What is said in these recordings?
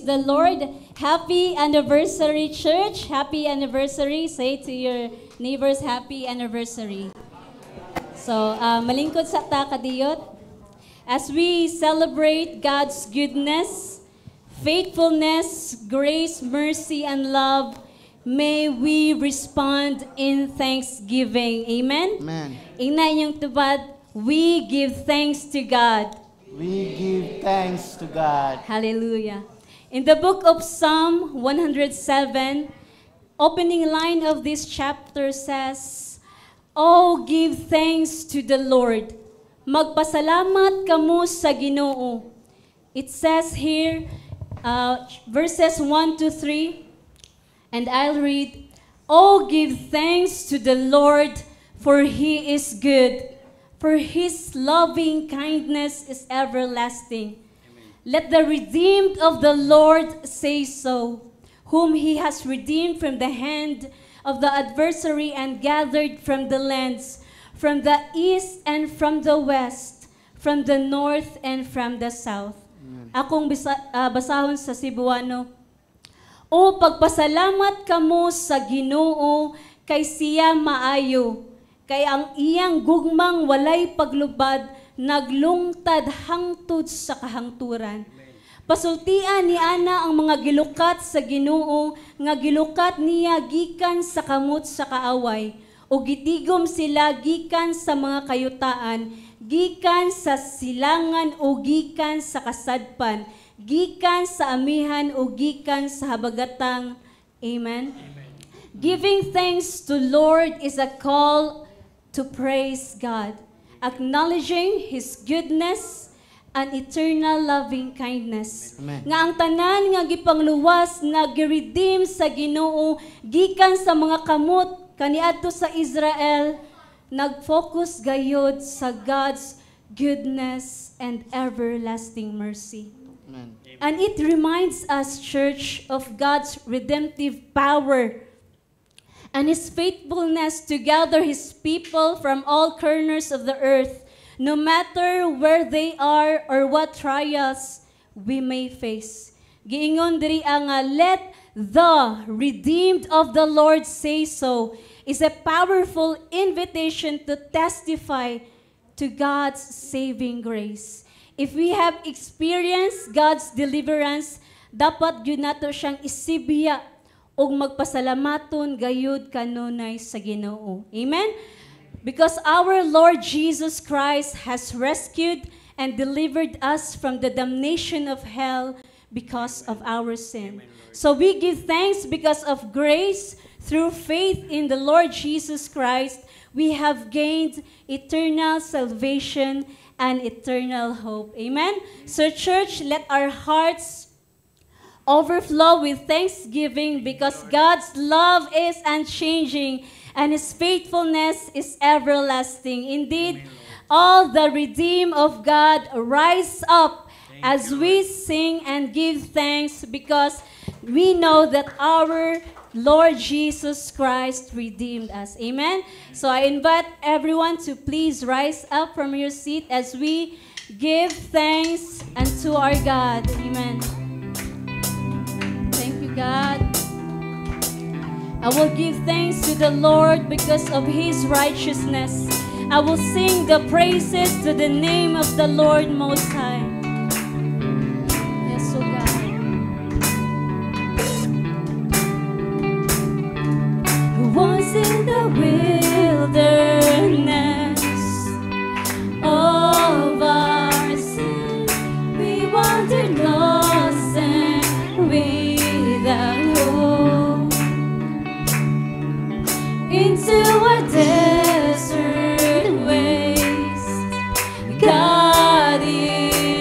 the Lord. Happy anniversary, church. Happy anniversary. Say to your neighbors, happy anniversary. So, malingkod sa ta kadiyot. As we celebrate God's goodness, faithfulness, grace, mercy, and love, may we respond in thanksgiving. Amen? Amen. Ina inyong tubad, we give thanks to God. We give thanks to God. Hallelujah. In the book of Psalm 107, opening line of this chapter says, "Oh, give thanks to the Lord. Magpasalamat kamo sa Ginoo." It says here, verses 1 to 3, and I'll read, "Oh, give thanks to the Lord, for He is good. For His loving kindness is everlasting. Amen. Let the redeemed of the Lord say so, whom He has redeemed from the hand of the adversary and gathered from the lands, from the east and from the west, from the north and from the south." Amen. Akong basahon sa Cebuano. "O pagpasalamat kamo sa Ginoo, kay siya maayo. Kay ang iyang gugmang walay paglubad, naglungtad hangtod sa kahangturan." Pasultian ni ana ang mga gilukat sa Ginoo, nga gilukat niya gikan sa kamot sa kaaway, o gitigom sila gikan sa mga kayutaan, gikan sa silangan o gikan sa kasadpan, gikan sa amihan o gikan sa habagatang. Amen. Giving thanks to Lord is a call to praise God, acknowledging His goodness and eternal loving kindness. Amen. Nga ang tanan nga gipangluwas nga giredeem sa Ginoo gikan sa mga kamot kaniadto sa Israel, nag-focus gayud sa God's goodness and everlasting mercy. Amen. And it reminds us, church, of God's redemptive power and His faithfulness to gather His people from all corners of the earth, no matter where they are or what trials we may face. Giingon diri ang "let the redeemed of the Lord say so" is a powerful invitation to testify to God's saving grace. If we have experienced God's deliverance, dapat yun nato siyang isibya og magpasalamaton gayud kanunay sa Ginoo. Amen? Because our Lord Jesus Christ has rescued and delivered us from the damnation of hell because of our sin. So we give thanks because of grace. Through faith in the Lord Jesus Christ, we have gained eternal salvation and eternal hope. Amen? So church, let our hearts overflow with thanksgiving because God's love is unchanging and His faithfulness is everlasting. Indeed, all the redeemed of God rise up as we sing and give thanks because we know that our Lord Jesus Christ redeemed us. Amen? So I invite everyone to please rise up from your seat as we give thanks unto our God. Amen. God, I will give thanks to the Lord because of His righteousness. I will sing the praises to the name of the Lord Most High. Yes, oh God. Who was in the wilderness of our sin, we wandered lost and we into a desert waste. God is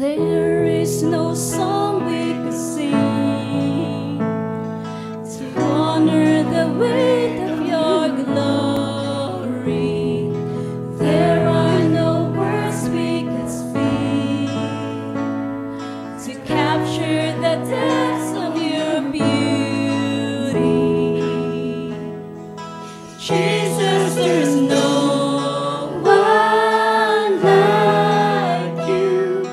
There is no song we could sing to honor the weight of your glory. There are no words we could speak to capture the depths of your beauty. Jesus, there's no one like you.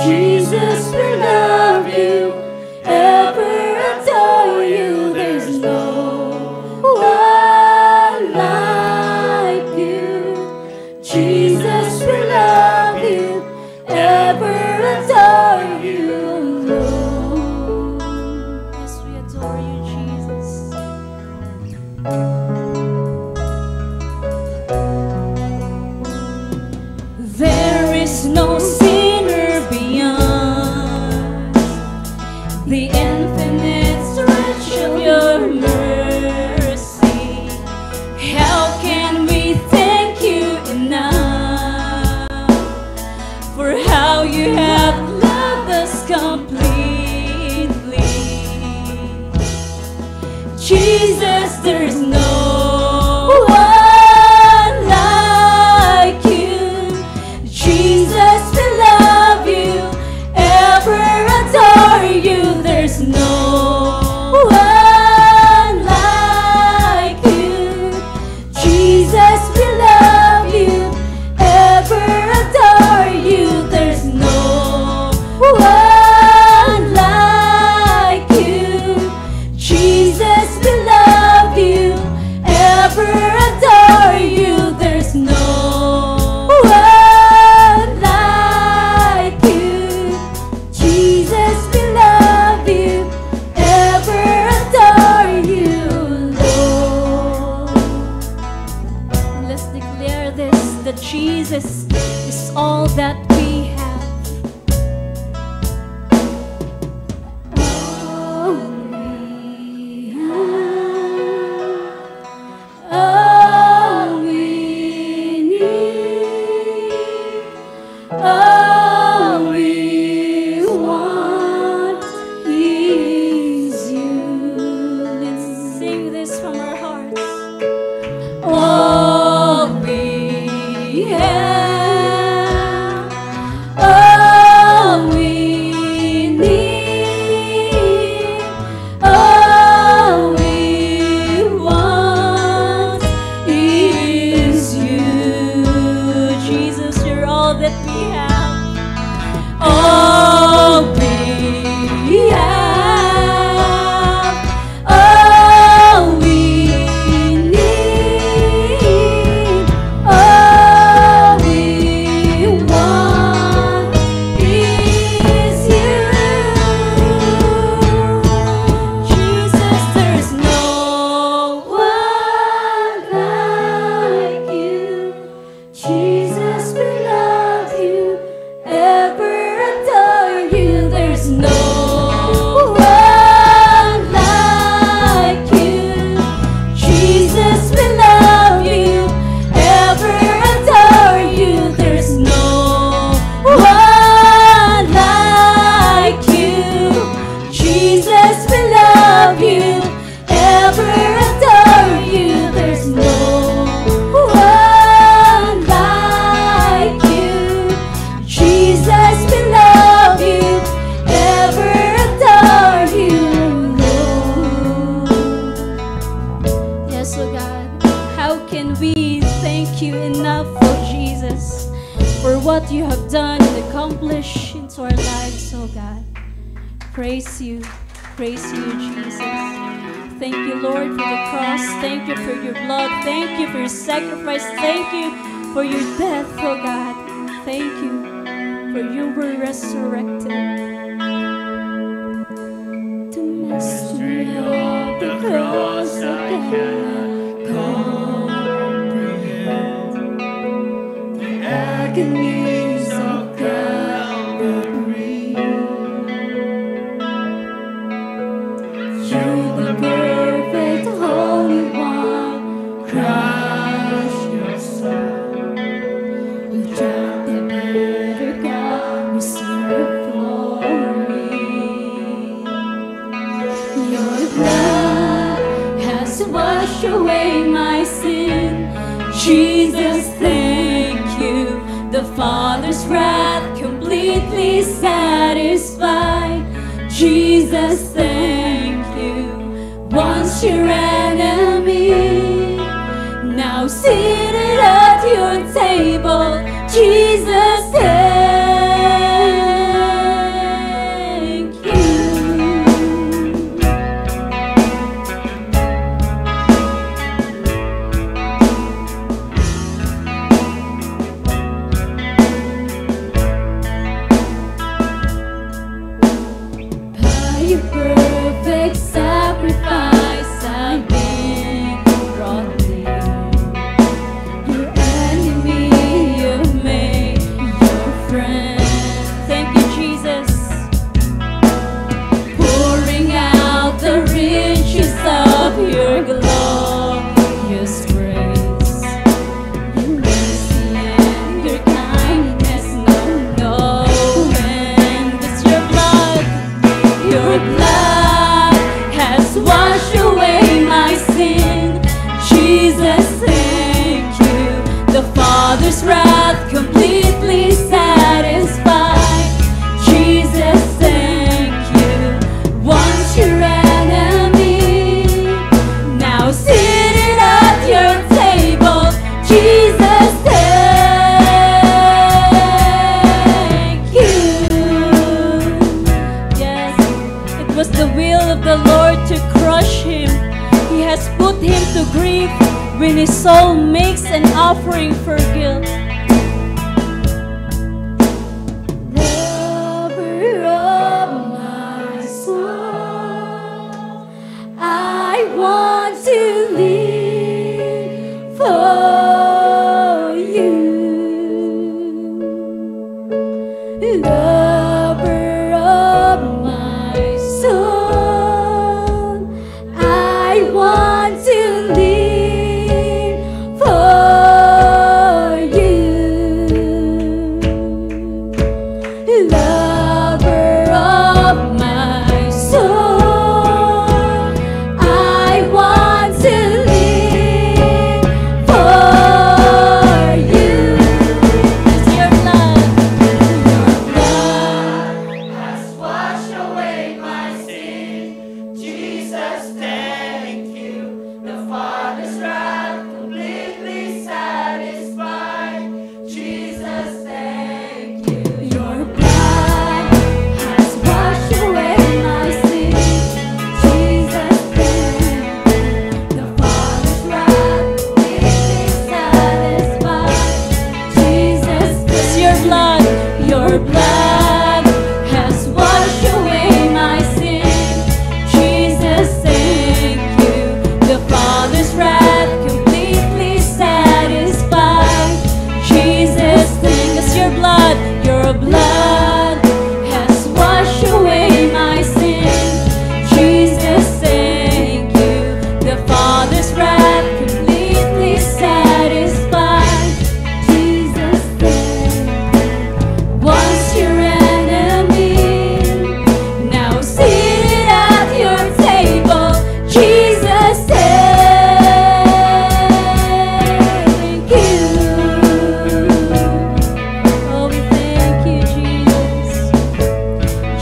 Jesus, we love you, ever adore you. There's no one like you. Jesus, we love you, ever adore you, Lord. Yes, we adore you, Jesus. There is no sinner beyond the infinite stretch of your mercy. How can we thank you enough for how you have loved us completely? Jesus, there's no one like you. Jesus, we love you, ever adore you. There's no one like you. Jesus, we love you, ever adore you. There's no one like you. Jesus, we love you, ever adore you. There's no one like you. Jesus, we love you, ever adore you, Lord. Let's declare this, that Jesus is all that we have. All we have, all we need, all we want is you. Let's sing this from our hearts. All we have, all we need, all we want is you. Jesus, you're all that we have. All we have, all we need, all we want is you. Jesus, there's no one like you. Jesus, we love you, ever adore you. There's no one like you. Jesus, we love you, ever adore you. There's no one like you. Jesus, we love you, ever adore you. There's no one like you. Jesus, we love you, ever adore you, Lord. Yes, oh God, how can we thank you enough, oh Jesus, for what you have done and accomplished into our lives, oh God. Praise you, Jesus. Thank you, Lord, for the cross. Thank you for your blood. Thank you for your sacrifice. Thank you for your death, oh God. Thank you for you were resurrected. The mystery of the cross I cannot comprehend. The agonies of Calvary. You, the perfect Holy One, crushed yourself. You drank the bitter cup, you served Jesus, thank you. The Father's wrath completely satisfied. Jesus, thank you. Once your enemy, now seated at your table. Jesus, thank you. By your perfect sacrifice, I've been brought near. Your enemy, you've made your friend. Thank you, Jesus. Pouring out the riches of your glorious grace. Your mercy and your kindness know no end. It's your blood. Your blood has washed away my sin. Jesus, thank you. The Father's wrath completely satisfied. Jesus, thank you. Once your enemy, now seated at your table. Jesus, thank you. Yes, it was the will of the Lord to crush him. He has put him to grief when his soul makes an offering for guilt. Lover of my soul, I want to live for you. Lover of my soul, I want to live for you. Lover of my soul, I want to live for you. It's your blood. Your blood has washed away my sin. Jesus, thank you. The Father's wrath completely satisfied. Jesus, thank you. Your blood has washed away my sin. Jesus, thank you. The Father's wrath completely satisfied. Jesus, it's your blood. Your blood has washed away my sin. Jesus, thank you. The Father's wrath completely satisfied. Jesus, thank us. Your blood has washed away my sin. Jesus, thank you. The Father's wrath completely satisfied. Jesus, thank you. Once your enemy, now seated at your table. Jesus, thank you. Oh, we thank you, Jesus.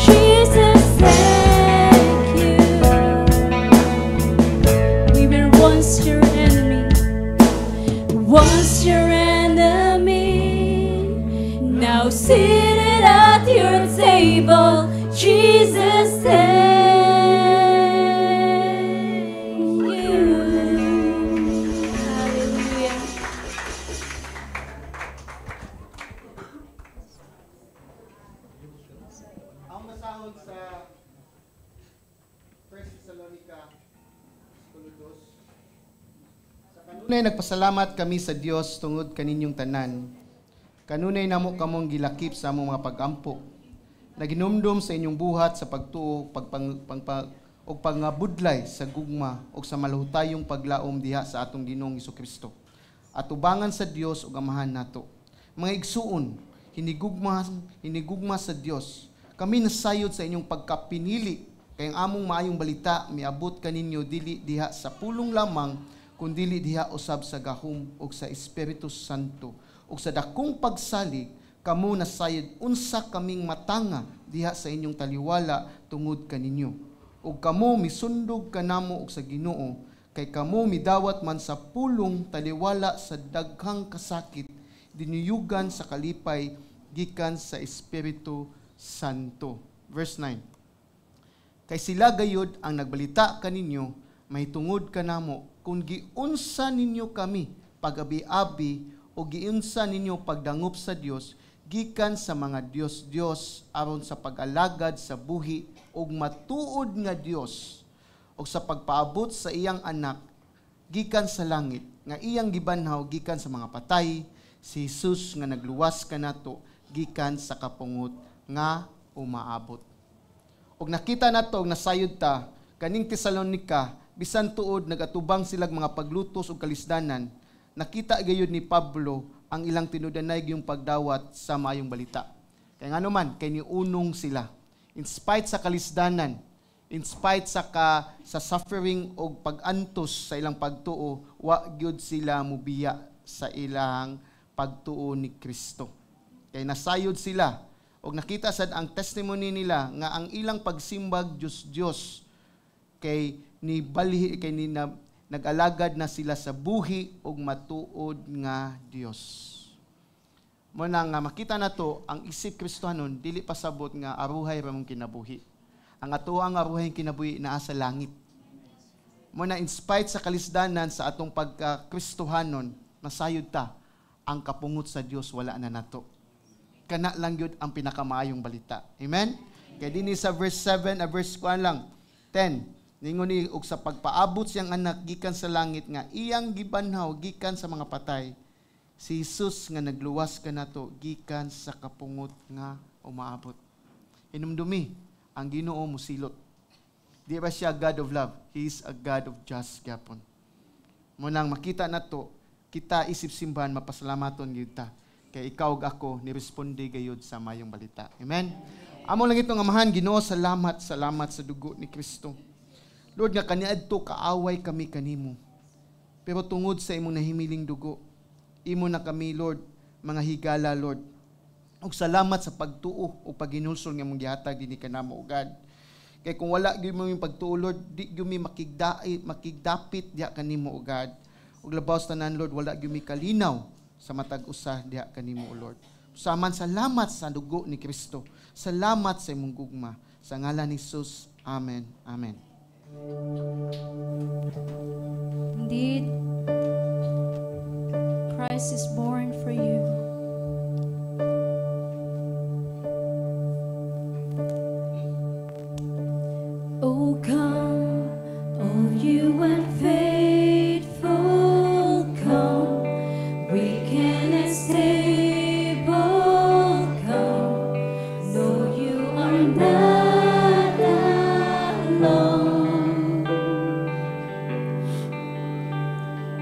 Jesus, thank you. We were once your enemy. Once your enemy, now seated at your table. Jesus, thank you. Hallelujah. Ang masahod sa 1 Thessalonica, Kapitulo 2. Sa kanunay nagpasalamat kami sa Dios tungod kaninyong tanan. Kanunay namo kamong gilakip sa among mga pagampo. Naginumdum sa inyong buhat sa pagtuo, o pangabudlay sa gugma o sa malahutayong paglaom diha sa atong Ginoong Hesukristo. At ubangan sa Dios ug amahan nato. Mga igsuon, hinigugma sa Dios. Kami nasayod sa inyong pagkapinili kay ang among maayong balita miabot kaninyo dili diha sa pulong lamang kundili diha usab sa gahom ug sa Espiritu Santo. Ug sa dakong pagsalig, kamo nasayod unsa kaming matanga diha sa inyong taliwala tungod kaninyo. Ug kamo misundog kanamo og sa Ginoo, kay kamo midawat man sa pulong taliwala sa daghang kasakit, dinuyugan sa kalipay gikan sa Espiritu Santo. Verse 9. Kay sila gayud ang nagbalita kaninyo, mahitungod kanamo kung giunsa ninyo kami pag-abi-abi o giunsa ninyo pagdangup sa Dios gikan sa mga Dios aron sa pag-alagad sa buhi ug matuod nga Dios ug sa pagpaabot sa iyang anak gikan sa langit nga iyang gibanhaw gikan sa mga patay, si Jesus nga nagluwas kanato gikan sa kapungot nga umaabot. Og nakita nato og nasayod ta kaning Tesalonica, bisan tuod nagatubang silang mga paglutos ug kalisdanan, nakita gayud ni Pablo ang ilang tinudanay yung pagdawat sa maayong balita. Kaya nga naman, kay niunong sila. In spite sa kalisdanan, in spite sa suffering o pag-antos sa ilang pagtuo, wa gyud sila mubiya sa ilang pagtuo ni Kristo. Kay nasayod sila, o nakita sad ang testimony nila nga ang ilang pagsimbag Diyos kay nag-alagad na sila sa buhi ug matuod nga Dios. Muna nga makita nato ang isip Kristohanon dili pasabot nga aruhay ra mong kinabuhi. Ang atuang aruhay kinabuhi naa sa langit. Muna in spite sa kalisdanan sa atong pagka-Kristohanon, nasayod ta ang kapungot sa Dios wala na nato. Kana lang yun ang pinakamaayong balita. Amen? Kaya din sa verse 7, verse 10, ningon ni og sa pagpaabot siyang anak gikan sa langit nga iyang gibanhaw gikan sa mga patay, si Jesus nga nagluwas kanato gikan sa kapungot nga umaabot. Hinumdumi ang Ginoo mosilot. Di ba siya God of love? He is a God of just gyapon. Munang makita nato, kita isip simbahan mapasalamaton gyud ta. Kay ikaw ug ako niresponde gayud sa mayong balita. Amen. Amo lang itong amahan, Ginoo, salamat sa dugo ni Kristo. Lord, nga kaniadto kaaway kami kanimo. Pero tungod sa imong nahimiling dugo, imo na kami, Lord, mga higala, Lord. Ug salamat sa pagtuo o paghinulsol nga mong gihatag dinhi kanamo, God. Kay kung wala gyud mo yung pagtuo, Lord, di gyud mi makigdapit diha kanimo, God. Ug labaw sa tanan, Lord, wala gyud mi kalinaw sa matag usa diha kanimo, Lord. Saman salamat sa dugo ni Kristo. Salamat sa imong gugma. Sa ngalan ni Jesus. Amen. Amen. Indeed, Christ is born for you. Oh, come, all you unfaithful, come, weak and unstable, come, no, you are not alone.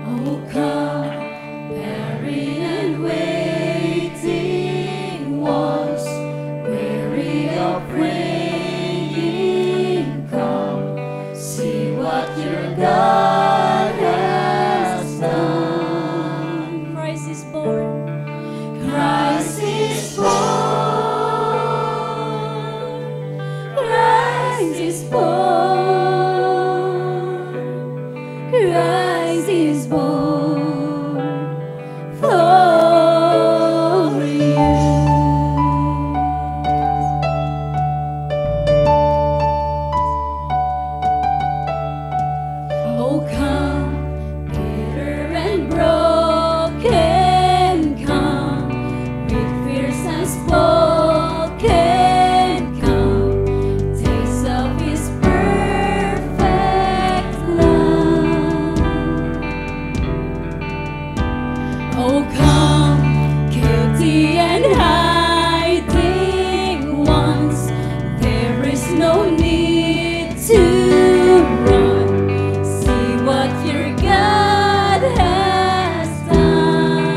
Oh, come, barren and waiting ones, weary of praying, come, see what your God has done. Christ is born. Christ is born. Christ is born. Christ is born for you. Oh, come, bitter and broken, come, with fears unspoken, come, taste of His perfect love. Oh, come, guilty and hiding ones, there is no need to run. See what your God has done.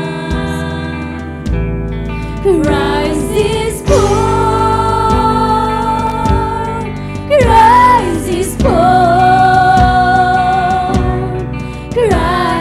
Christ is born. Christ is born. Christ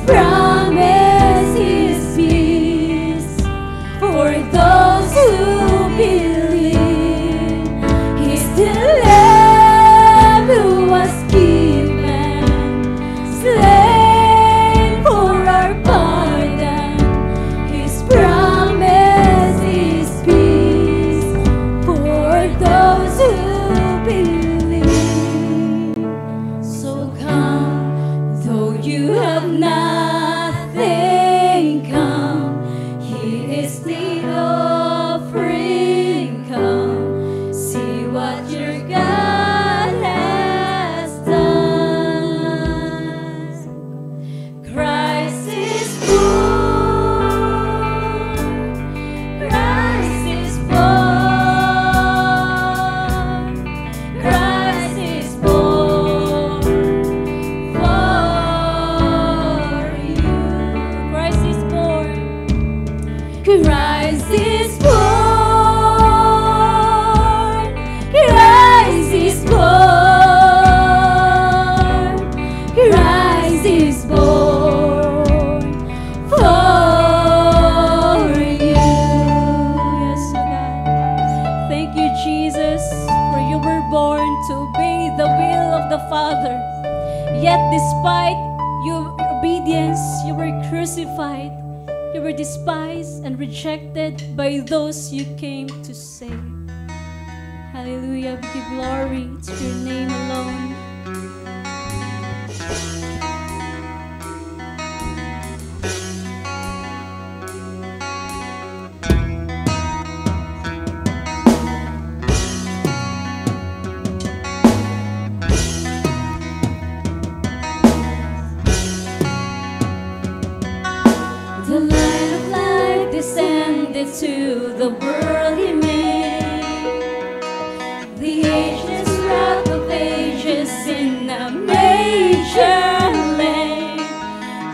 promise is peace for those who believe. He's the Lamb who was given, slain for our pardon. His promise is peace for those who believe. So come, though you have nothing, come. He is the offering. Come, see what your God has done. Christ is born. Christ is born. Christ is born for you. Christ is born. Christ is born. Christ is born. Christ is born for you. Yes, oh God. Thank you, Jesus, for you were born to obey the will of the Father. Yet despite your obedience, you were crucified. You were despised and rejected by those you came to save. Hallelujah. We give glory to your name alone. The light of life descended to the world he made. The ageless rock of ages in a manger laid.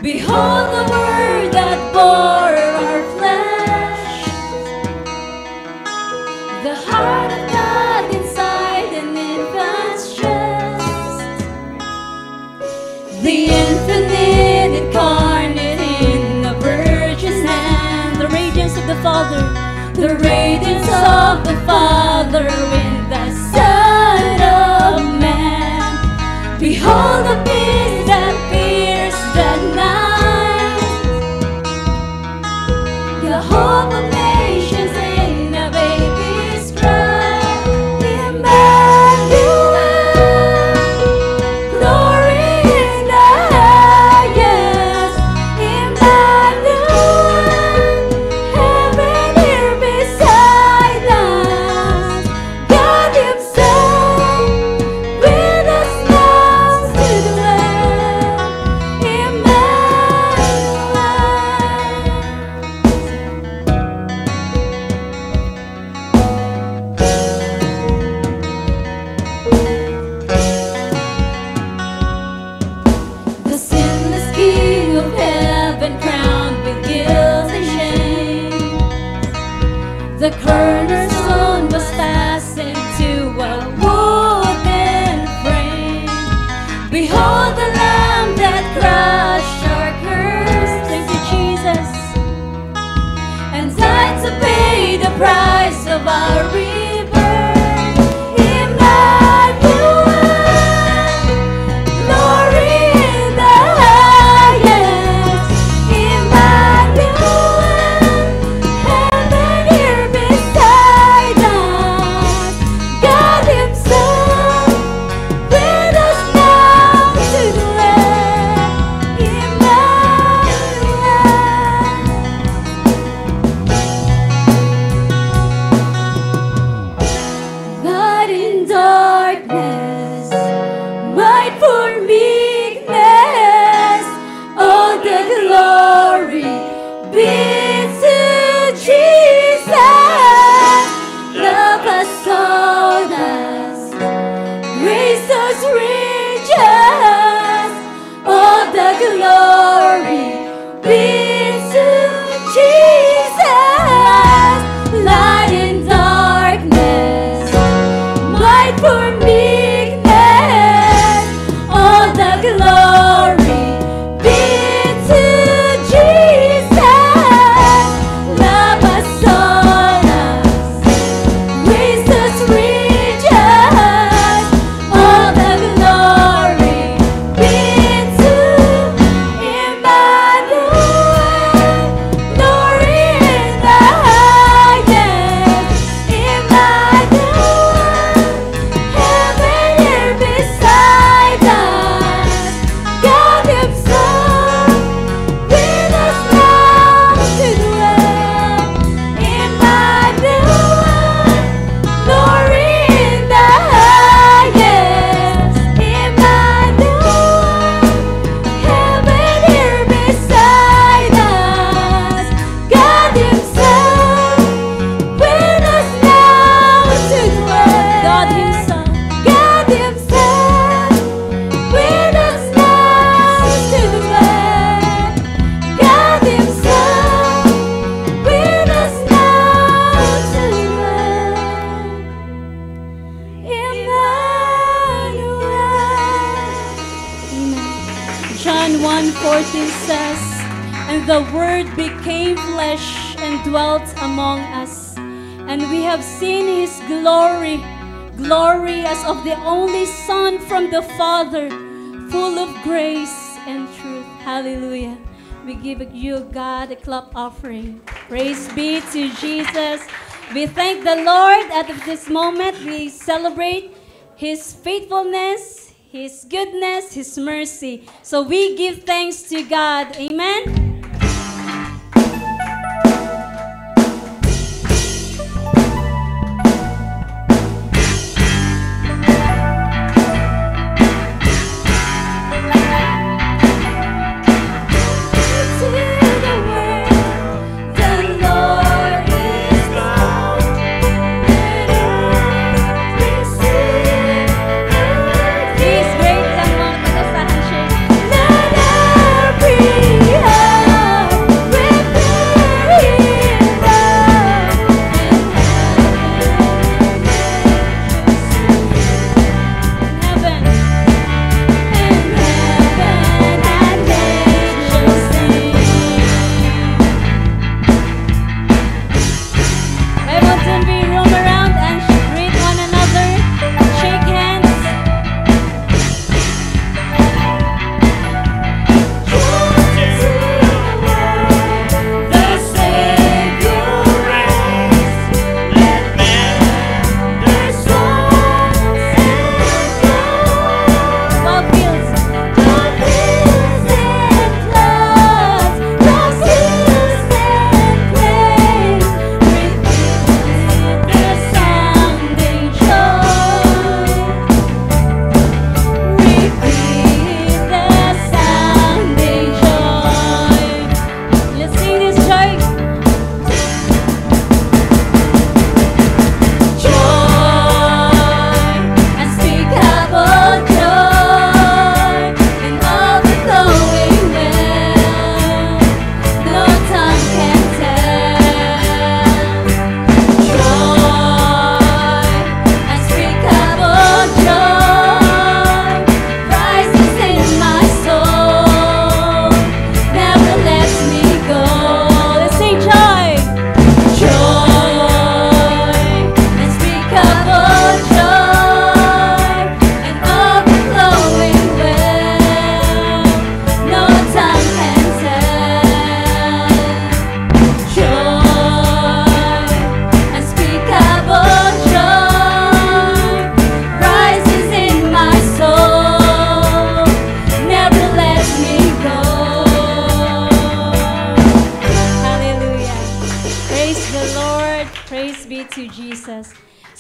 Behold the word that bore our flesh. The heart of God inside an infant's chest. The infinite incarnate in the Virgin's hand. The radiance of the Father, the radiance of the Father in the Son of Man. Behold the peace that pierced the night. The hope of nations in a baby's cry. Emmanuel, glory in the highest. Emmanuel, heaven here beside us. God Himself with us now to dwell. Emmanuel. The sinless King of heaven, crowned with guilt and shame. The cornerstone was fastened to a wooden frame. Behold the Lamb that crushed our curse. Thank you, Jesus. And died to pay the price of our rebirth. Emmanuel, glory in the highest. Emmanuel, heaven here beside us. God Himself with us now to dwell. Emmanuel. And the Word became flesh and dwelt among us. And we have seen His glory, glory as of the only Son from the Father, full of grace and truth. Hallelujah. We give you, God, a clap offering. Praise be to Jesus. We thank the Lord. At this moment, we celebrate His faithfulness, His goodness, His mercy. So we give thanks to God. Amen.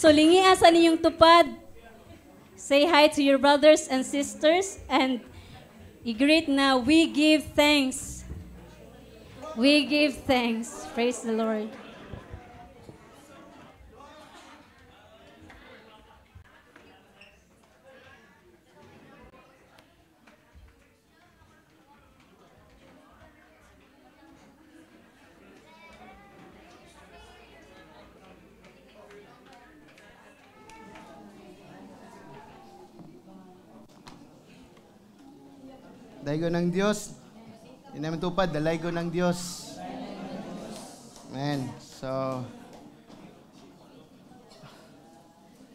So, lingian sa ninyong tupad. Say hi to your brothers and sisters and i-greet na we give thanks. We give thanks. Praise the Lord. Daigo ng Diyos. Yun naman tupad, dalaygo ng Diyos. Amen. So,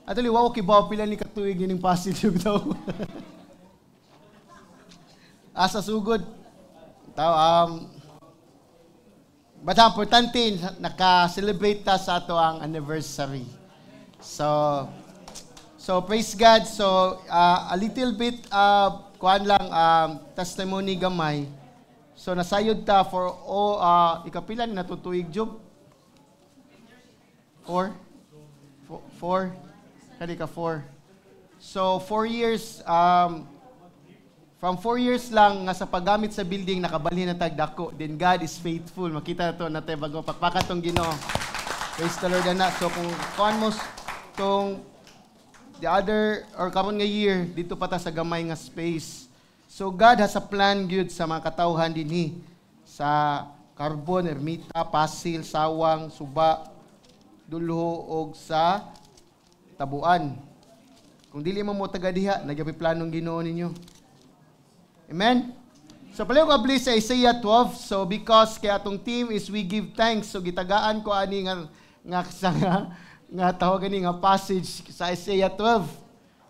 actually, wow, kibaw pila ni katuig yun yung positive daw. Asa sugod. But importante, naka-celebrate ta sa ato ang anniversary. So praise God. So, a little bit, kuan lang, testimony gamay. So, nasayod ta for, ikapila ni natutuig job? 4? Kani ka 4. So, 4 years, from 4 years lang nga sa paggamit sa building, nakabalhin na tagdako. Then God is faithful. Makita na to na tayo bago pakpakatong Ginoo. Praise the Lord na. So, kung kuan mo, kung the other, or karon nga year, dito pa ta sa gamay nga space. So, God has a plan good sa mga katawhan dinhi. Sa Carbon, Ermita, Pasil, Sawang, Suba, Dulho, og sa Tabuan. Kung dili mo taga diha, nagyapi planong Ginoo ninyo. Amen? So palayo ko abli sa Isaiah 12. So because kaya atong team is we give thanks. So gitagaan ko ani nga tawagan ni nga passage sa Isaiah 12.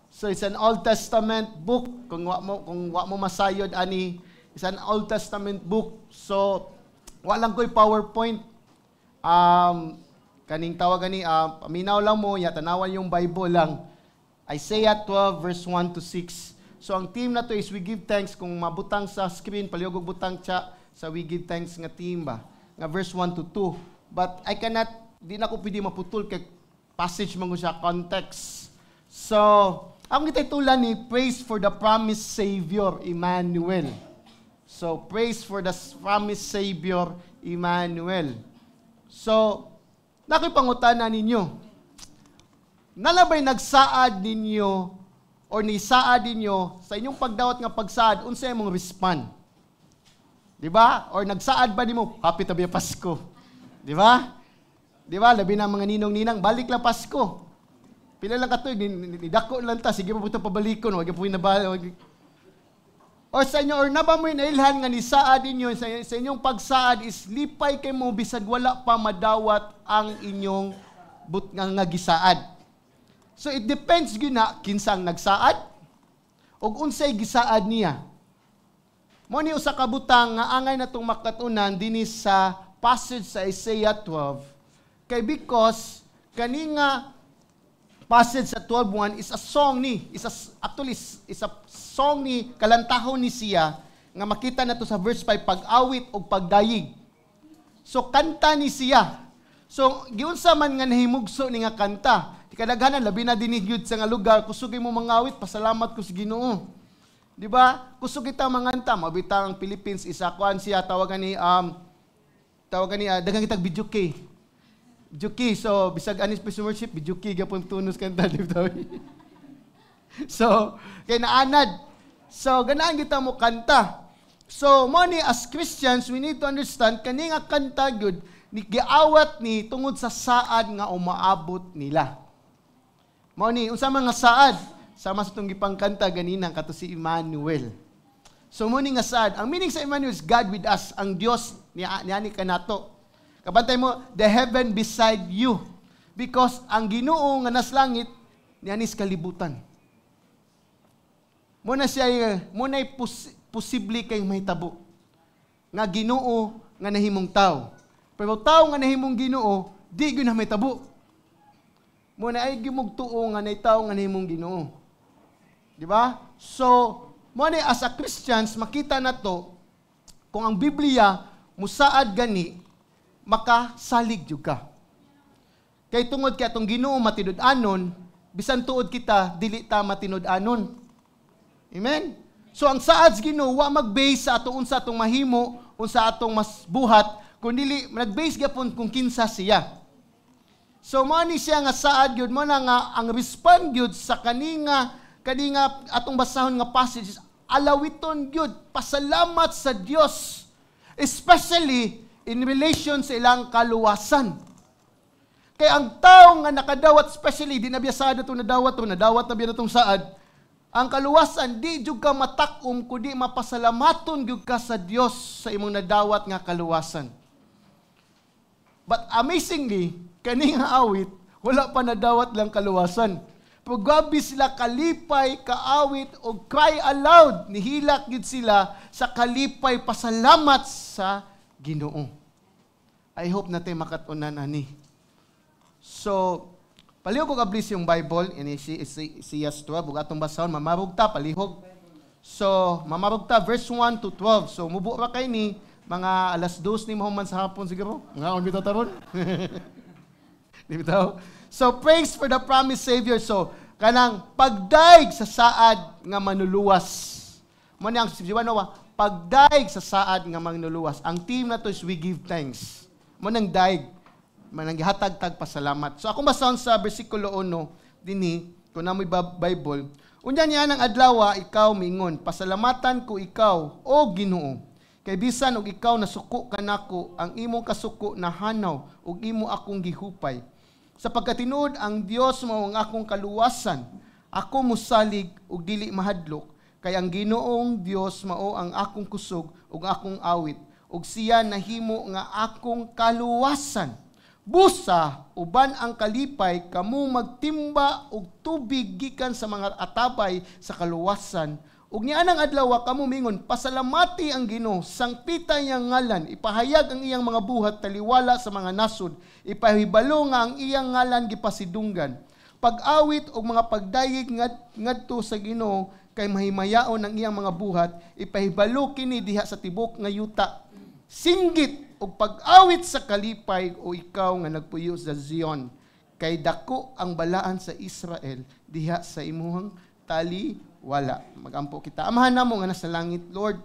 So it's an Old Testament book. Kung wa mo masayod ani, it's an Old Testament book. So walang ko'y PowerPoint. Kaning tawagan ni paminaw lang mo, ya tanawan yung Bible lang. Isaiah 12 verse 1 to 6. So ang team na to is we give thanks. Kung mabutang sa screen, palihog butang sa we give thanks nga team ba. Nga verse 1 to 2. But I cannot, di na ko pwede maputol kay passage man ko siya, context. So, ang gititulan ni Praise for the Promised Savior, Emmanuel. So, praise for the promised Savior, Emmanuel. So, nakipangutana ninyo, nalabay nagsaad ninyo or nisaad ninyo sa inyong pagdawat nga pagsaad, unsay imong respond? Di ba? Or nagsaad ba nimo, happy to be Pasko? Di ba? Di ba? Labi na mga ninong-ninang, balik lang Pasko. Pila lang ka to, nidako lang ta, sige pa po ito pabalikon, wag po inabalik. Or sa inyo, or naba mo inailhan nga nisaad ninyo, sa inyong pagsaad is lipay kay mo, bisag wala pa madawat ang inyong nga gisaad. So it depends gina kinsang nagsaad ug unsay gisaad niya. Mo ni usa ka butang nga angay natong makatunan dinhi sa passage sa Isaiah 12. Kay because kani nga passage sa 12:1 is a song ni, is a song ni kalantahon ni siya nga makita nato sa verse 5 pag-awit ug pagdayig. So kanta ni siya. So giunsa man nga nahimugso ni nga kanta. Kadaghanan labi na dinigyud sa nga lugar, kusugin mo mangawit, pasalamat ko sa Ginoo. Di ba? Kusog kita manganta, mabitang ang Philippines isa kuan siya tawagan ni daghang kitag video key. Juki, so bisag anis pa worship, video key gapon tunos kanta dito. So, kay naanad. So, ganaan kita mo kanta. So, mo ni as Christians, we need to understand kani nga kanta gyud ni giawat ni tungod sa saad nga umaabot nila. Mao ni unsa man nga saad sama sa tong gipangkanta ganina kato si Emmanuel. So mo ni nga saad, ang meaning sa Emmanuel is God with us, ang Dios niani kanato. Kabantay mo, the heaven beside you. Because ang Ginoo nga nas langit niani sa kalibutan. Mo na siya mo na posible kay mahitabo nga Ginoo nga nahimong tao. Pero tao nga nahimong Ginoo, di gyud na mahitabo. Muna ay gimugtuo nga nay tao nga nahimong Ginoo. Di ba? So, muna as a Christians makita na to kung ang Biblia musaad gani makasalig jud ka. Kay tungod kay atong Ginoo matinud-anon, bisan tuod kita dili ta matinud-anon. Amen. So ang saad sa Ginoo wa mag-base sa atong unsa atong mahimo, unsa atong mas buhat, kundi nag-base gyapon kung kinsa siya. So mo ni siya nga saad gyud mo na nga ang respond gyud sa kaninga atong basahon nga passage, alawiton gyud pasalamat sa Dios, especially in relation sa ilang kaluwasan. Kay ang tao nga nakadawat, especially di na biyasado to nadawat na biya natong saad, ang kaluwasan di jud ka matakom kundi mapasalamaton gyud ka sa Dios sa imong nadawat nga kaluwasan. But amazingly, kaning awit, wala pa nadawat lang kaluwasan. Pagabi sila kalipay, kaawit, o cry aloud, nihilak gid sila sa kalipay pasalamat sa Ginoo. I hope natin makatunan ani. So, palihog ko kablis yung Bible, in Isaiah 12, ug atong basahon, mamarog ta, palihog. So, mamarog ta, verse 1 to 12. So, mubo ra kay ni, mga alas 2 ni mahuman sa hapon siguro. Ngaon bitaw taron. Di bitaw? So, praise for the promised Savior. So, kanang pagdaig sa saad nga manuluwas. Mo ni ang sibuano pagdaig sa saad nga manuluwas. Ang team na to is we give thanks. Mo nang daig, manang gihatag-tag pasalamat. So, akong basahon sa bersikulo 1 dinhi, kung namoy Bible, unya niya ng adlaw, ikaw mingon, pasalamatan ko ikaw, o Ginoo. Kay bisan og ikaw nasuko kanako, ang imong kasuko na hanaw, ug imo akong gihupay. Sapagkat tinuod ang Dios mao ang akong kaluwasan, ako mosalig ug dili mahadlok, Kay ang Ginoong Dios mao ang akong kusog ug akong awit, ug siya nahimo nga akong kaluwasan. Busa uban ang kalipay kamo magtimba og tubig gikan sa mga atabay sa kaluwasan. Ug nianang adlaw kamo mingon, pasalamati ang Ginoo, sangpita iyang ngalan, ipahayag ang iyang mga buhat taliwala sa mga nasod, ipahibalo nga ang iyang ngalan gipasidunggan. Pag-awit og mga pagdayeg ngadto sa Ginoo kay mahimayaon ang iyang mga buhat, ipahibalo kini diha sa tibok nga yuta. Singgit og pag-awit sa kalipay o ikaw nga nagpuyo sa Zion, kay dako ang balaan sa Israel diha sa imuhang taliwala. Magampo kita. Amahan namo nga nasa langit, Lord.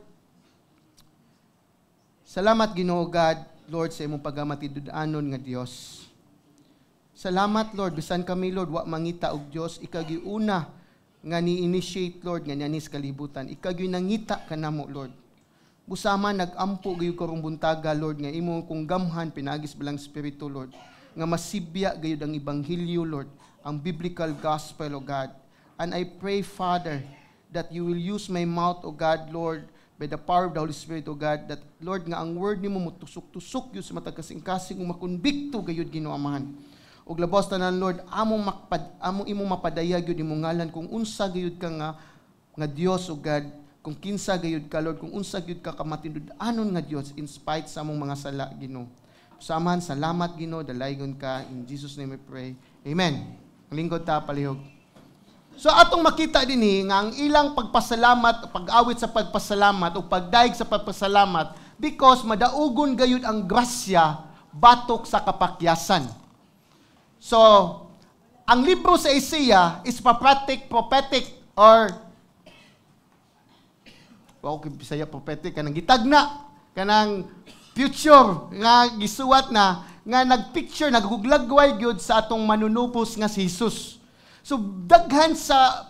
Salamat Ginoo God, Lord, sa imong pagamatud-anon nga Dios. Salamat Lord, bisan kami Lord wa mangita og Dios, ikaw giuna nga ni-initiate Lord nga nianis kalibutan. Ikaw gyud nangita kanamo Lord. Busama nag-ampo gayud karong buntaga Lord nga imo kong gamhan pinagis bilang espiritu Lord nga masibya gayud ang ebanghelyo Lord, ang biblical gospel o God. And I pray Father that you will use my mouth o God Lord by the power of the Holy Spirit o God, that Lord nga ang word nimo mutusok-tusok gyud sa matag kasing-kasing ug makonbikto gayud Ginoo Amahan. Og labos tanan Lord, among imong mapadaya gyud imong ngalan kung unsa gayud ka nga Dios o God, kung kinsa gayud ka Lord, kung unsa gyud ka kamatinud-anon nga Dios in spite sa among mga sala Ginoo. Saman, salamat Ginoo, dalaygon ka, in Jesus name we pray. Amen. Lingkod ta palihog. So atong makita dinhi nga ang ilang pagpasalamat, pag-awit sa pagpasalamat o pagdaig sa pagpasalamat because madaugon gayud ang grasya batok sa kapakyasan. So, ang libro sa Isaiah is prophetic or Bisaya prophetic kanang gitagna kanang future nga gisuwat na nga nagpicture naghuglagway gyud sa atong manunubos nga si Jesus. So daghan sa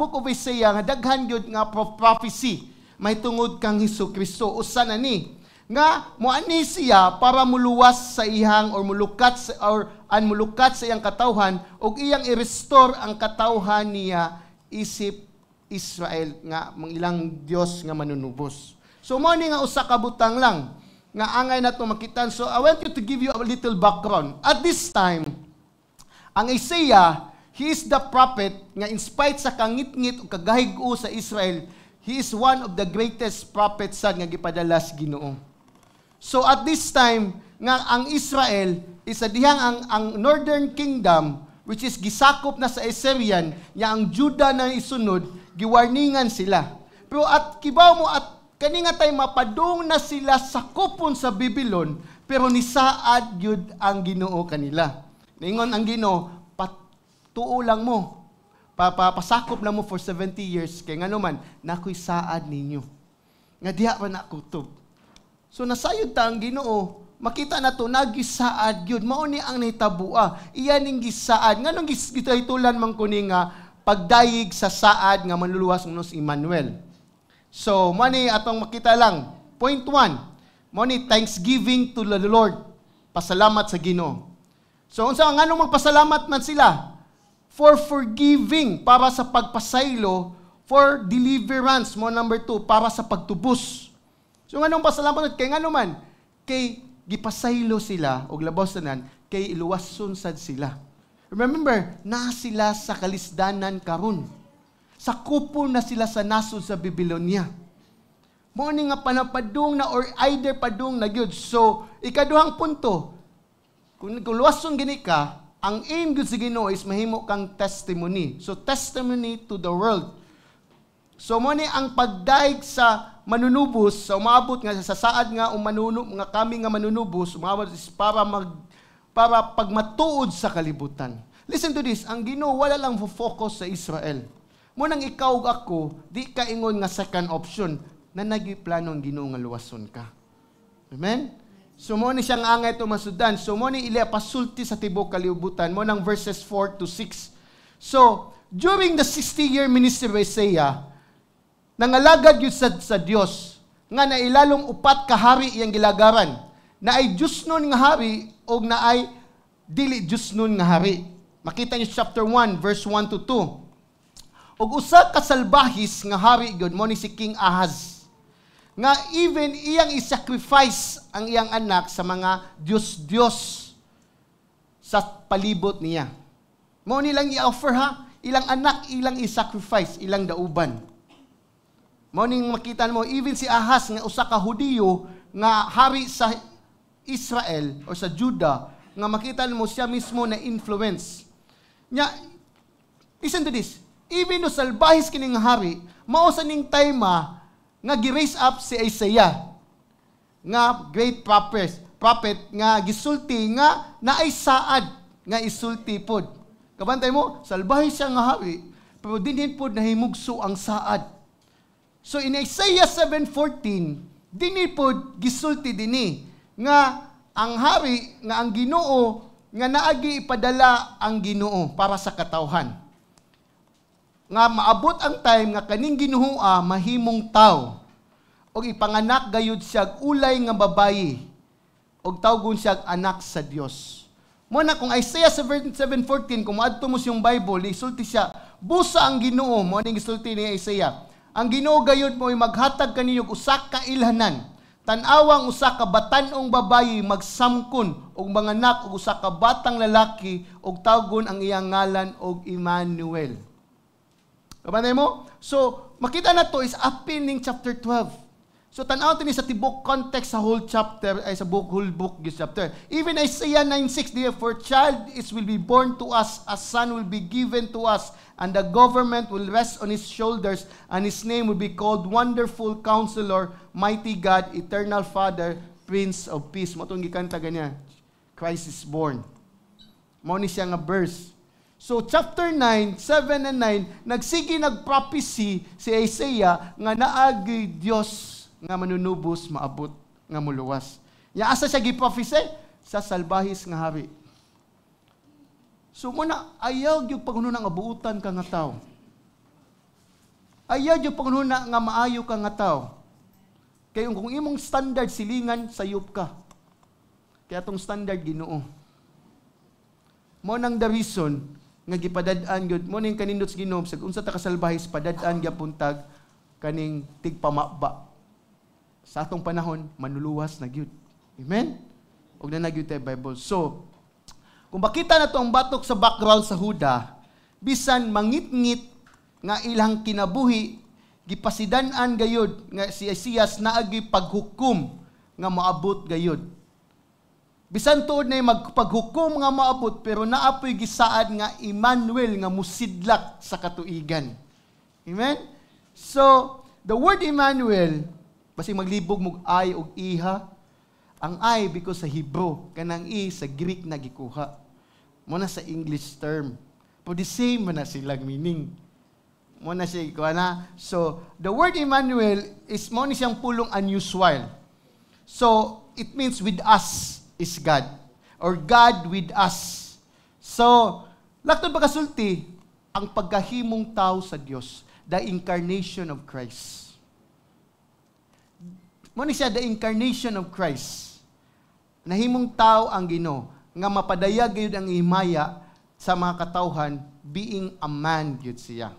book of Isaiah nga daghan gyud nga prophecy may tungod kang Hesukristo. Usa na ni nga moani siya para muluwas sa iyang or mulukat sa iyang katawhan ug iyang i-restore ang katawhan niya isip Israel nga mga ilang Dios nga manunubos. So mo ni nga usa ka butang lang nga angay nato makitan. So I want you to give you a little background. At this time, ang Isaiah, he is the prophet nga in spite sa kangit-ngit o kagahig-o sa Israel, he is one of the greatest prophets nga gipadalas Ginoo. So at this time nga ang Israel is dihang ang northern kingdom which is gisakop na sa Assyrian, ya ang Judah na isunod, giwarningan sila. Pero at kibaw mo at kani nga tay mapadung na sila sakopon sa Babylon, pero nisaad gyud ang Ginoo kanila. Ningon ang Ginoo, patuo lang mo. Pasakop lang mo for 70 years kay nganuman nakoy saad ninyo. Nga diha pa nakutob. So nasayod ta ang Ginoo, makita na to nagisaad gyud mao ni ang nahitabua. Iya ning gisaad nganong gitaytulan man kuni nga pagdayig sa saad nga manluluwas unos Emmanuel. So mo ni atong makita lang. Point 1. Mo ni thanksgiving to the Lord. Pasalamat sa Ginoo. So unsa nganong magpasalamat man sila? For forgiving, para sa pagpasaylo, for deliverance, mo number 2, para sa pagtubos. So nganong pasalamat kay ngano man kay gipasaylo sila og labaw tanan kay iluwason sad sila. Remember, na sila sa kalisdanan karon. Sakupon na sila sa nasod sa Babylonia. Mo ni nga panapadung na or either padung na gyud. So ikaduhang punto, kung luwason gini ka, ang aim gyud sa Ginoo is mahimo kang testimony. So testimony to the world. So mo ni ang pagdaig sa manunubos, sa umabot nga sa saad nga nga kami nga manunubos, umabot is para pagmatuod sa kalibutan. Listen to this, ang Ginoo wala lang focus sa Israel. Mo nang ikaw ug ako, di ka ingon nga second option na nagiplano ang Ginoo nga luwason ka. Amen? So mo ni siyang angay tumasudan. So mo ni ila pasulti sa tibok kalibutan mo nang verses 4 to 6. So during the 60-year ministry of Isaiah, nangalagad yun sa Dios nga nailalong upat ka hari iyang gilagaran. Na ay Diyos nun nga hari o na ay dili Diyos nun nga hari. Makita niyo chapter 1 verse 1 to 2. ug usa ka salbahis nga hari gyud mo ni si King Ahaz. Nga even iyang i-sacrifice ang iyang anak sa mga Diyos sa palibot niya. Mo nilang i-offer ha, ilang anak ilang i-sacrifice, ilang dauban. Mo ning makita mo even si Ahaz nga usa ka Hudiyo nga hari sa Israel o sa Juda, nga makita mo siya mismo na influence. Nya, listen to this. Even no salbahis kining hari, mao sa ning time nga gi-raise up si Isaiah nga great prophet nga gisulti nga naay saad nga isulti pod. Kabantay mo, salbahis siya nga hari, pero dinhin pod nahimugso ang saad. So in Isaiah 7:14, dinhi pod gisulti dinhi nga ang hari nga ang Ginoo nga naagi ipadala ang Ginoo para sa katawhan. Nga maabot ang time nga kaning Ginoo mahimong tao. Og ipanganak gayud siya ulay nga babayi. Og tawgon siya anak sa Dios. Mo na kung Isaiah 7:14 kung maadto mo siyang Bible, isulti siya, busa ang Ginoo, mo ning isulti ni Isaiah. Ang Ginoo gayud mo maghatag kaninyo usa ka ilhanan. Tan-awang usa ka batan-ong babayi magsamkon og mga anak og usa ka batang lalaki og tawgon ang iyang ngalan og Emmanuel. Kabanay mo? So, makita na to is happening chapter 12. So, tan-aw tini sa tibok context sa whole chapter ay sa whole book this chapter. Even Isaiah 9:6, therefore child will be born to us, a son will be given to us, and the government will rest on his shoulders, and his name will be called Wonderful Counselor, Mighty God, Eternal Father, Prince of Peace. Mo itong gikanta ganyan. Christ is born. Mo ni siya nga verse. So chapter 9, 7 and 9, nagsigi nagprophecy si Isaiah nga naagi Dios nga manunubos maabot nga muluwas. Ya asa siya gi-prophesy sa salbahis nga hari. So muna, ayaw yung pangununa nga buutan ka nga tao. Ayaw yung pangununa nga maayo ka nga tao. Kaya kung imong standard silingan, sayop ka. Kaya itong standard Ginoo. Mo nang the reason nga gipadad-an gyud mo ning kanindot sa Ginoo sa unsa ta kasalbahis padad-an gyapuntag kaning tigpamaba. Sa atong panahon manuluwas na gyud. Amen. Og na nagyud tay Bible. So, kung makita na to ang batok sa background sa Huda, bisan mangit-ngit nga ilang kinabuhi, gipasidan-an gayud nga si Isaias naagi paghukom nga maabot gayud. Bisan tuod na magpaghukom nga maabot, pero naapoy gisaad nga Emmanuel nga musidlak sa katuigan. Amen? So, the word Emmanuel, basi maglibog mog ay og iha, ang I because sa Hebrew, kanang I sa Greek na gikuha. Muna sa English term. But the same man na silang meaning. Muna siya ikuha na. So, the word Emmanuel is muna siyang pulong unusual. So, it means with us is God. Or God with us. So, laktod pagkasulti, ang pagkahimong tao sa Diyos. The incarnation of Christ. Muna siya the incarnation of Christ. Nahimong tao ang Ginoo nga mapadayag gyud ang himaya sa mga katawhan being a man gyud siya.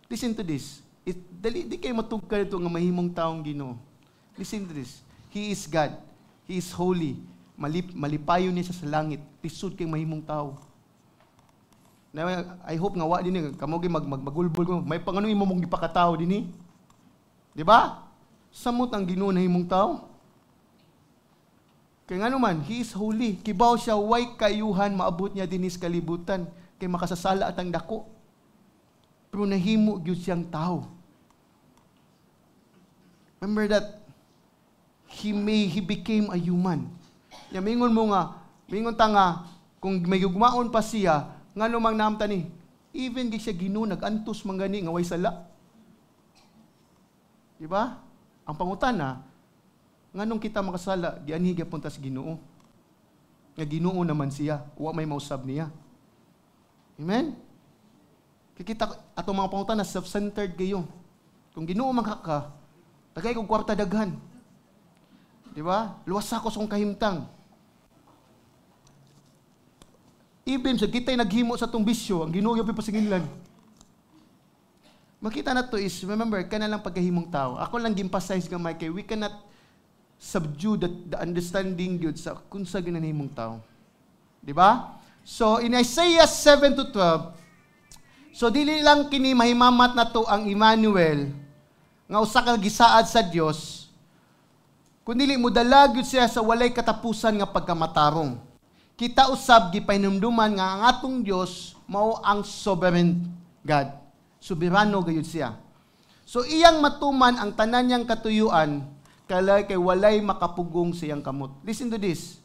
Listen to this. Di kayo matugkad ito nga mahimong taong Ginoo. Listen to this. He is God. He is holy. Malipayon niya sa langit. Lisod kay mahimong tao. I hope nga wa din kamo gi magulbol ko. May pangano imo mong gipakatao dinhi. Di ba? Samot ang Ginoo na himong tao. Kaya nga naman, He is holy. Kibaw siya, way kayuhan, maabot niya dinis kalibutan. Kaya makasasala at ang dako. Pero nahimo gyud siyang tao. Remember that He became a human. Mingon mo nga, mingon ta nga, kung may gugmaon pa siya, nga numang namta ni, even di siya Ginoo, nag-antos mangani, nga way sala. Diba? Ang pangutana, nganong kita makasala, gianhi gyapon ta sa Ginoo. Nga Ginoo naman siya, wa may mausab niya. Amen? Kikita ato mga pangutana self-centered kayo. Kung Ginoo man ka, tagay kog kwarta daghan. Di ba? Luwas ako sa kong kahimtang. Even sa kita'y naghimo sa tong bisyo, ang Ginoo gyud pasinginlan. makita na to is, remember, ka na lang pagkahimong tao. Ako lang gimpasize gamay kay we cannot subdue the understanding yun sa kung sa ginanahimong tao. Di ba? So, in Isaiah 7-12, so dili lang kini mahimamat na to ang Emmanuel, nga usa ka gisaad sa Dios, kundi mo dalag yun siya sa walay katapusan nga pagkamatarong. Kita usab gipahinumduman nga ang atong Dios mao ang sovereign God. Soberano gayud siya. So iyang matuman ang tanan niyang katuyuan kay walay makapugong siyang kamot. Listen to this.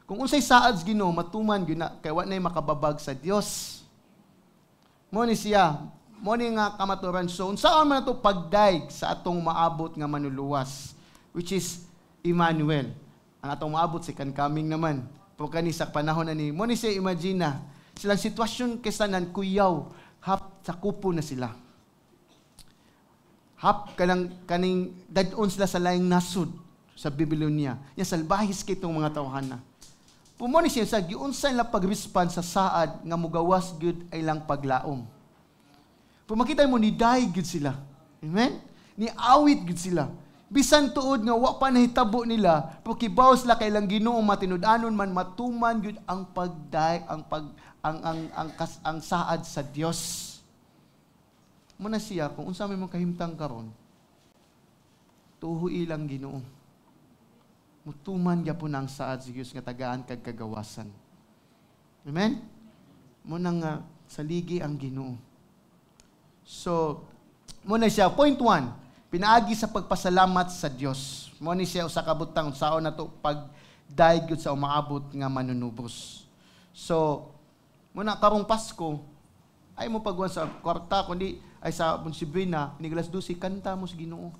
Kung unsay saad Ginoo matuman gyud na kay wa nay makababag sa Dios. Mo ni siya, mo ni nga kamaturan. So unsa man nato pagdaig sa atong maabot nga manuluwas, which is Emmanuel. Ang atong maabot si coming naman. Pero kani sa panahon ani, mo ni siya imagine na silang sitwasyon kesanan kuyaw, hap sa kupo na sila. Hap kaning dadon sila sa laing nasud sa Babylonia. Ya salbahis kitong mga tawhana. Pumuni siya sa giunsay la pag-respond sa saad nga mugawas gyud ay lang paglaom. Pumakita mo ni daig gyud sila. Amen? Ni awit gyud sila. Bisan tuod nga wa pa nahitabo nila, pero kibaw sila kay lang Ginoo matinud-anon man matuman gyud ang pagdaig ang saad sa Dios. Muna siya, kung unsa may mong kahimtang karon, tuho ilang Ginoo. Mutuman gyapon ang saad sa Dios nga tagaan kag kagawasan. Amen? Muna nga saligi ang Ginoo. So, muna siya, point 1, pinaagi sa pagpasalamat sa Dios. Muna siya usa ka butang saon nato pagdaig gyud sa umaabot nga manunubos. So, muna karong Pasko, ay mo pagwan sa kwarta, kundi ay sa Monsibrina, Nicolas Dusi, kanta mo sa Ginoo.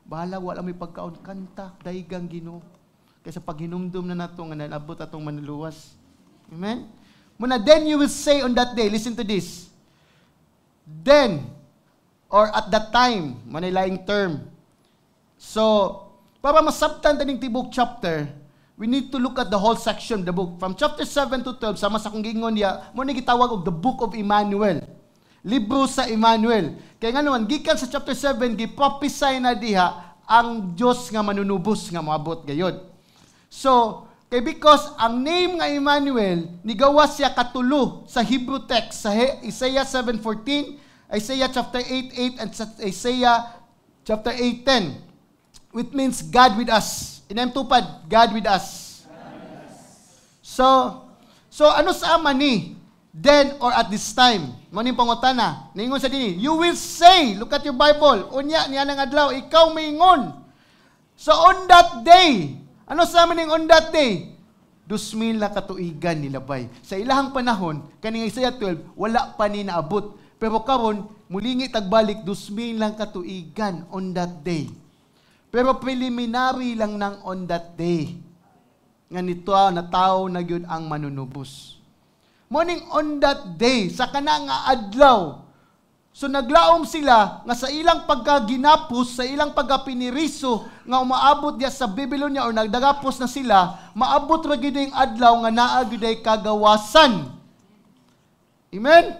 Bahala, wala may pagkaon, kanta, daigang Ginoo. Kaysa paghinumdum na nato nga nalabot atong manluwas. Amen? Muna, then you will say on that day, listen to this, then, or at that time, manilaing term. So, para masabtan taning tibok chapter, we need to look at the whole section, the book. From chapter 7-12, sama sa kong gingon niya, mo ni gitawag og the book of Emmanuel. Libro sa Emmanuel. Kaya nga naman, gikan sa chapter 7, giprophesy na diha ang Diyos nga manunubos nga moabot gayod. So, kay because ang name nga Emmanuel, nigawas siya katulo sa Hebrew text, sa Isaiah 7:14, Isaiah chapter 8:8, and Isaiah chapter 8:10, which means God with us. Inamtupad, God with us. So ano sa ama ni? Then or at this time. Maning pangutana. Ningon sa dini, you will say, look at your Bible, unya niya nang adlaw, ikaw maingon. So on that day, ano sa maning on that day? 2,000 na katuigan nilabay. Sa ilahang panahon, kaning Isaiah 12, wala pa ni naabot. Pero karon mulingi tagbalik 2,000 lang katuigan on that day. Pero preliminary lang nang on that day. Nga nito na tao na gyud ang manunubos. Morning on that day, sa kana nga adlaw, so naglaom sila nga sa ilang pagkaginapos, sa ilang pagkapiniriso, nga umaabot diya sa Babylonia o nagdagapos na sila, maabot ra gyud ang adlaw nga naa gyud ay kagawasan. Amen?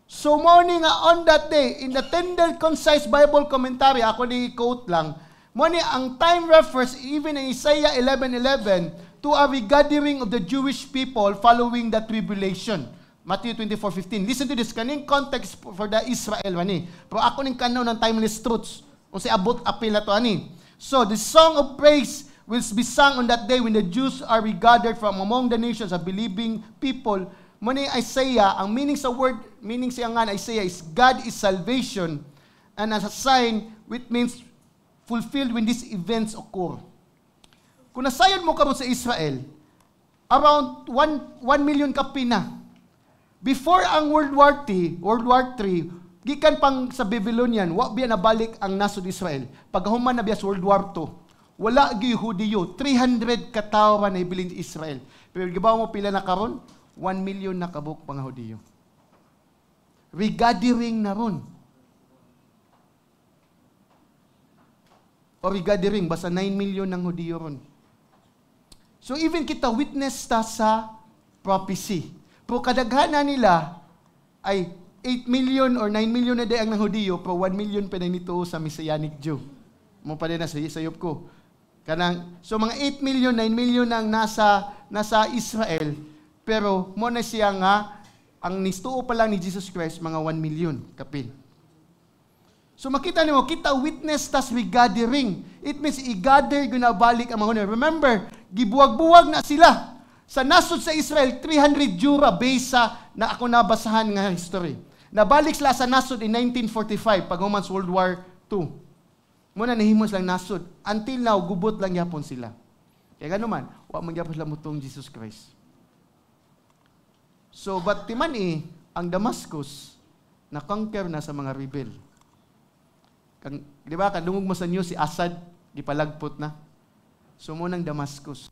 So morning nga on that day, in the tender concise Bible commentary, ako ni quote lang, morning ang time refers even in Isaiah 11:11 to a regathering of the Jewish people following the tribulation. Matthew 24:15. Listen to this, kaning context for the Israel ani. Pero ako ning kanaw ng timeless truths. Unsay abot apil ato ani. So the song of praise will be sung on that day when the Jews are regathered from among the nations of believing people. Muni Isaiah, ang meaning siya nga Isaiah is God is salvation, and as a sign which means fulfilled when these events occur. Kung nasayon mo karon sa Israel, around 1 million kapi na. Before ang World War III, gikan pang sa Babylonian, wa biya nabalik ang nasod Israel. Paghuman na biya sa World War II, wala gi Hudiyo, 300 katawo man nabilin sa Israel. Pero gibaw mo pila na karon? 1 million na kabuk pang Hudiyo. Regathering na ron. O regathering, basta 9 million ng Hudiyo ron. So even kita witness ta sa prophecy. Pero kadaghanan nila ay 8 million or 9 million na day ang ng Hudiyo, pero 1 million pa na nito sa Messianic Jew. Mo pa din na sayop ko. So mga 8 million, 9 million ang nasa Israel, pero mo na siya nga, ang nistuo pa lang ni Jesus Christ, mga 1 million kapil. So makita niyo, kita witness tas we gathering. It means i-gather gunabalik ang mga. Remember, gibuwag-buwag na sila. Sa nasod sa Israel, 300 jura based sa na ako nabasahan nga history. Nabalik sila sa nasod in 1945, pag humans World War II. Muna nahimos lang nasod. Until now, gubot lang yapon sila. Kaya gano'n man, huwag magyapon sila mutong Jesus Christ. So, but timan ang Damascus, na-conquer na sa mga rebel. Di ba, kadungog mo sa news, si Assad, gipalagpot na. So, munang Damascus.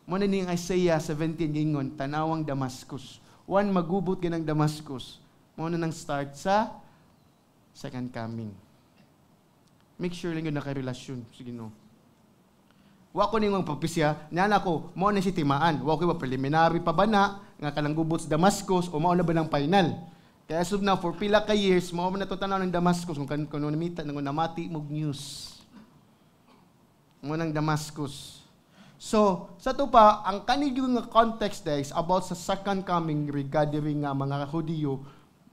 Muna ni Isaiah 17 gingon, tanawang Damascus. One magubot ganang Damascus. Muna nang start sa second coming. Make sure lang yun nakarelasyon. Sige no. Wa ko ningong pagpisya, nana ko, mo na si timaan. Wa ko ba preliminary pa ba na, nga kanang gubot sa Damascus, o mao na ba ng final? Kaya sub na, for pila ka years, mao na to tanaw ng Damascus, kung namita, nang namati mog news. Mo ng Damascus. So, sa to pa, ang kanigong nga context is about sa second coming regarding nga mga Hudiyo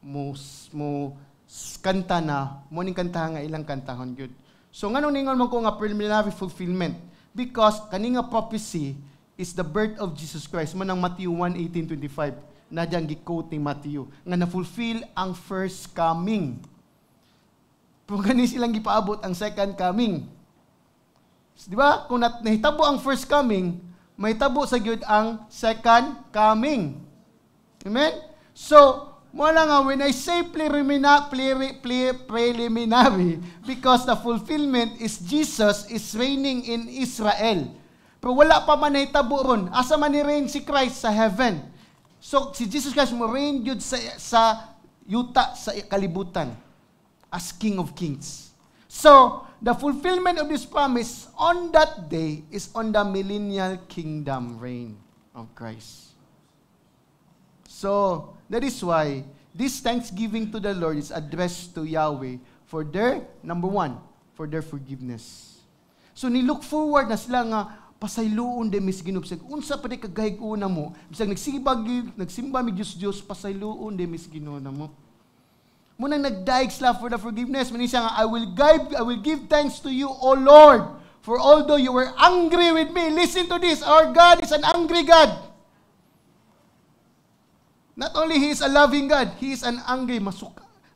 mo kanta na, mo ning kantahan nga ilang kantahon gyud. So nganong ningon man ko nga preliminary fulfillment because kani nga prophecy is the birth of Jesus Christ. Mo nang Matthew 1:18-25 na diyang gi-quote ni Matthew nga na-fulfill ang first coming. Pero gani silang gipaabot ang second coming. Di ba? Kung nahitabo ang first coming, mahitabo sa gyud ang second coming. Amen? So, wala nga, when I say preliminary, because the fulfillment is Jesus is reigning in Israel. Pero wala pa man nahitabo ron. Asa man ni-reign si Christ sa heaven. So, si Jesus Christ mo reign yun sa yuta, sa kalibutan, as King of Kings. So, the fulfillment of this promise on that day is on the millennial kingdom reign of Christ. So, that is why this thanksgiving to the Lord is addressed to Yahweh for their, number one, for their forgiveness. So, nilook forward na sila nga, pasayloon de mis ginupsag. Unsa pa di kagahig una mo, bisag nagsimba mi Diyos, pasayloon de mis ginuna mo. Munang nagdaig sila for the forgiveness. Manisya nga, I will give thanks to you, O Lord, for although you were angry with me. Listen to this, our God is an angry God. Not only He is a loving God, He is an angry,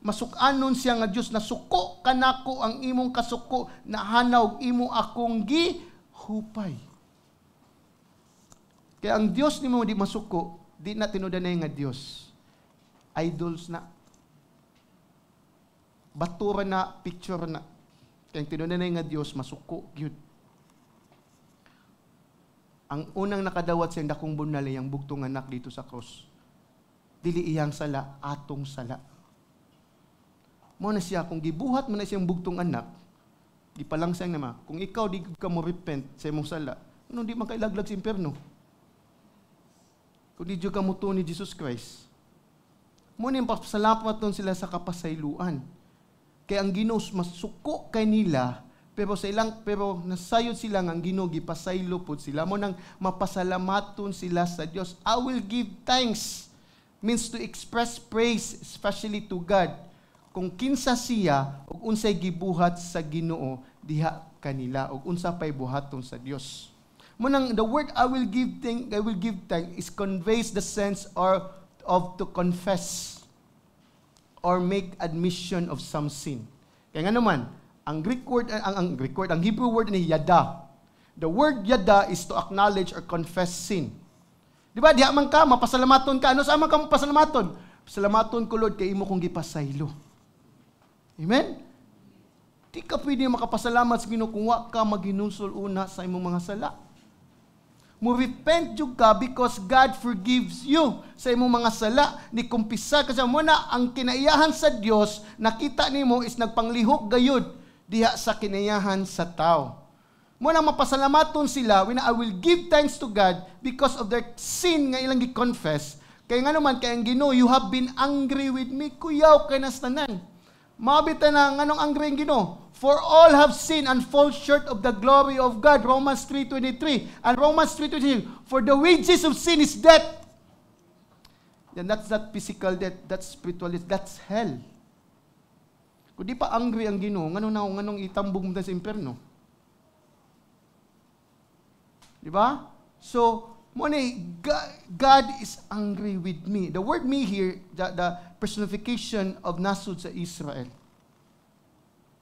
masukanon siya nga Diyos, na suko kanako ang imong kasuko, na hanaw imo akong gihupay. Kaya ang Diyos ni mo di masuko, di na tinudanay nga Diyos. Idols na. Batura na, picture na. Kaya tinudanay nga Diyos, masuko, yun. Ang unang nakadawat siyang dakong bunalay, ang bugtong anak dito sa cross. Dili iyang sala, atong sala. Mo na siya, kung gibuhat mo na siyang bugtong anak, di pa lang siyang naman, kung ikaw di ka mo repent sa imong sala, ano di man kailaglag sa impyerno? Kung di ka mo to ni Jesus Christ, mo na yung pasalamat nun sila sa kapasayluan. Kaya ang Ginoo masuko kay nila, pero nasayod sila nga ang Ginoo gipasaylo pud sila mo nang mapasalamaton sila sa Dios. I will give thanks means to express praise especially to God. Kung kinsa siya ug unsay gibuhat sa Ginoo diha kanila ug unsa pay buhaton sa Dios. Mo nang the word I will give thanks is conveys the sense of to confess or make admission of some sin. Kaya nga naman, ang Hebrew word ni yada. The word yada is to acknowledge or confess sin. Di ba? Diha man ka, mapasalamaton ka. Ano sa man ka mapasalamaton? Pasalamaton ko, Lord, kay imo kong gipasaylo. Amen? Di ka pwede makapasalamat sa Ginoo kung wa ka maginunsol una sa imong mga sala. Mo repent jud ka because God forgives you sa imong mga sala. Ni kumpisa kasi mo na ang kinaiyahan sa Dios nakita nimo is nagpanglihok gayud diha sa kinaiyahan sa tao. Mo na mapasalamaton sila when I will give thanks to God because of their sin nga ilang gi-confess Kaya nga naman, kaya ang Ginoo, you have been angry with me. Kuyaw kay nas tanan. Mabita na nganong angry ang Ginoo. For all have sinned and fall short of the glory of God. Romans 3:23. And Romans 3:23. For the wages of sin is death. And that's not physical death. That's spiritual death. That's hell. Kung di pa angry ang Ginoo, nganong itambog mo sa impyerno? Di ba? So, God is angry with me. The word me here, the personification of nasud sa Israel.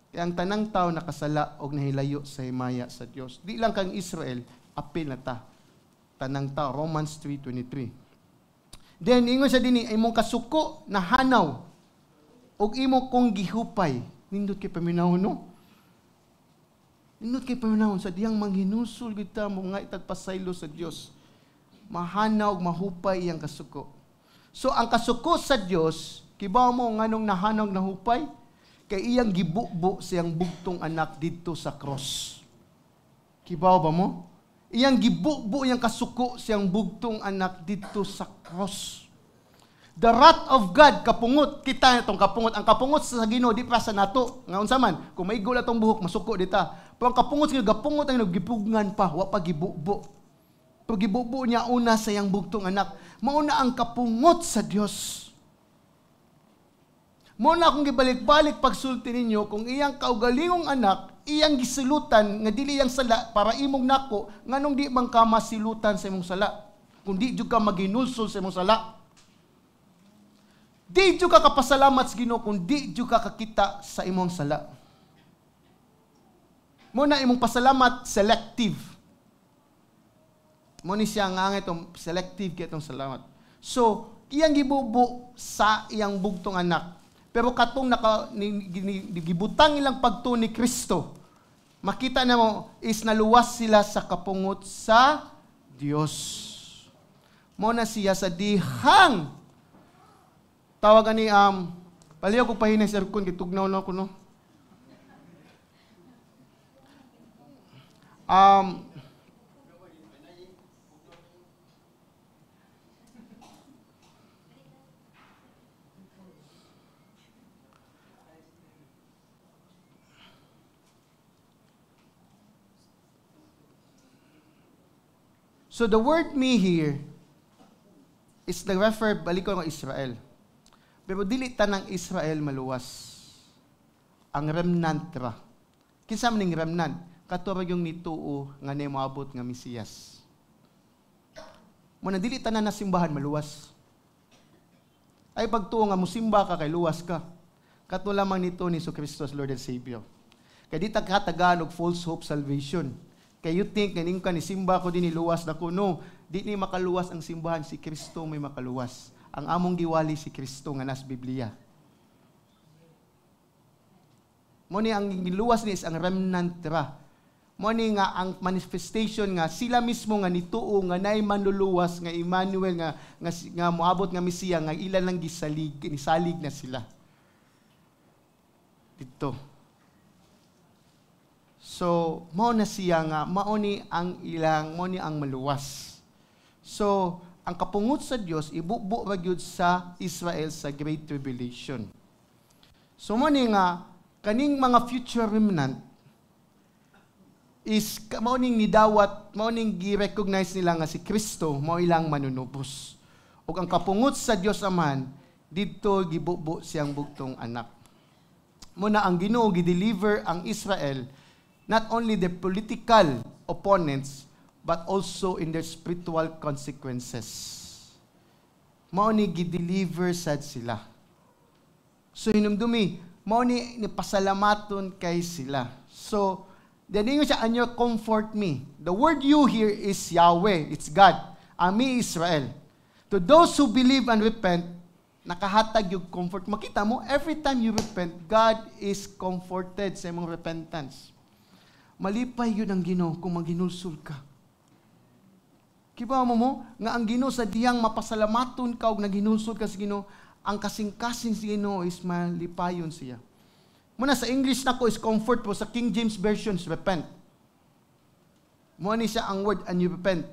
Kaya ang tanang tao nakasala o nahilayo sa himaya sa Diyos. Di lang kang Israel, apil na ta. Tanang tao, Romans 3:23. Then, ingon sa dini, imong kasuko na hanaw o imo kong gihupay. Nindot kay paminahon, no? Nindot kay paminahon sa diyang manghinusul kita mo nga itagpasaylo sa Diyos. Mahanaw, mahupay iyang kasuko. So, ang kasuko sa Diyos, kibaw mo nganong nahanaw na hupay? Kay iyang gibubo siyang bugtong anak dito sa cross. Kibaw ba mo? Iyang gibubo iyang kasuko siyang bugtong anak dito sa cross. The wrath of God, kapungot, kita itong kapungot. Ang kapungot sa Ginoo, di pa sa nato. Nga unsa man, kung maigol atong buhok, masuko dita. Pero ang kapungot sa Ginoo, gapungot ang gipugngan pa, wa pa gibubo. Pero gibubo niya una sa iyang bugtong anak. Mauna ang kapungot sa Dios. Mauna akong gibalik-balik pagsulti ninyo, kung iyang kaugalingong anak, iyang gisulutan, nga dili iyang sala, para imong nako, nganong di man ka masilutan sa imong sala. Kung di jud ka maginulsol sa imong sala. Di jud ka kapasalamat sa Ginoo kung di jud ka kakita sa imong sala. Mo na imong pasalamat selective. Mo ni siya nga itong selective kay itong salamat. So, iyang gibubo sa iyang bugtong anak. Pero katong gibutang ilang pagtuo ni Kristo, makita na mo is naluwas sila sa kapungot sa Dios. Mo na siya sa dihang tawagan ni paliw ko pahinay sir kun gitugnaw na ko no. So the word me here is the refer balik ko ng Israel. Pero dili tanang Israel maluwas. Ang remnant ra. Kinsa man ning remnant? Katurog yung nituo nga nay moabot nga Mesiyas. Mo na dili tanan na simbahan maluwas. Ay pagtuo nga musimba ka kay luwas ka. Kato lamang nito ni Kristo as Lord and Savior. Kay di ta katagan og false hope salvation. Kay you think kaning ka ni simba ko din luwas na kuno. Di ni makaluwas ang simbahan, si Kristo may makaluwas. Ang among giwali si Kristo nga nas Biblia. Mo ni ang giluwas ni is ang remnant ra. Mo ni nga ang manifestation nga sila mismo nga nituo nga nay manluluwas nga Emmanuel nga moabot nga Mesiya nga ilan lang nisalig na sila. Dito. So, mao na siya nga mao ni ang maluwas. So, ang kapungot sa Dios ibubo ra gyud sa Israel sa Great Tribulation. So mo ni nga kaning mga future remnant is mao ning nidawat, mao ning gi-recognize nila nga si Kristo mao ilang manunubos. Ug ang kapungot sa Dios Aman didto gibubo siyang bugtong anak. Mo na ang Ginoo gi-deliver ang Israel not only the political opponents but also in their spiritual consequences. Mao ni gi-deliver sad sila. So hinumdumi, mao ni pasalamaton kay sila. So, diningon siya, and you comfort me. The word you here is Yahweh, it's God. Ami Israel. To those who believe and repent, nakahatag yung comfort. Makita mo, every time you repent, God is comforted sa imong repentance. Malipay yun ang Ginoo kung maghinulsol ka. Kiba mo nga ang Ginoo sa diyang mapasalamaton ka ug naghinulsol ka sa Ginoo, ang kasing-kasing sa Ginoo is malipayon siya. Muna sa English nako is comfort po, sa King James Version is repent. Muna ni siya ang word and you repent.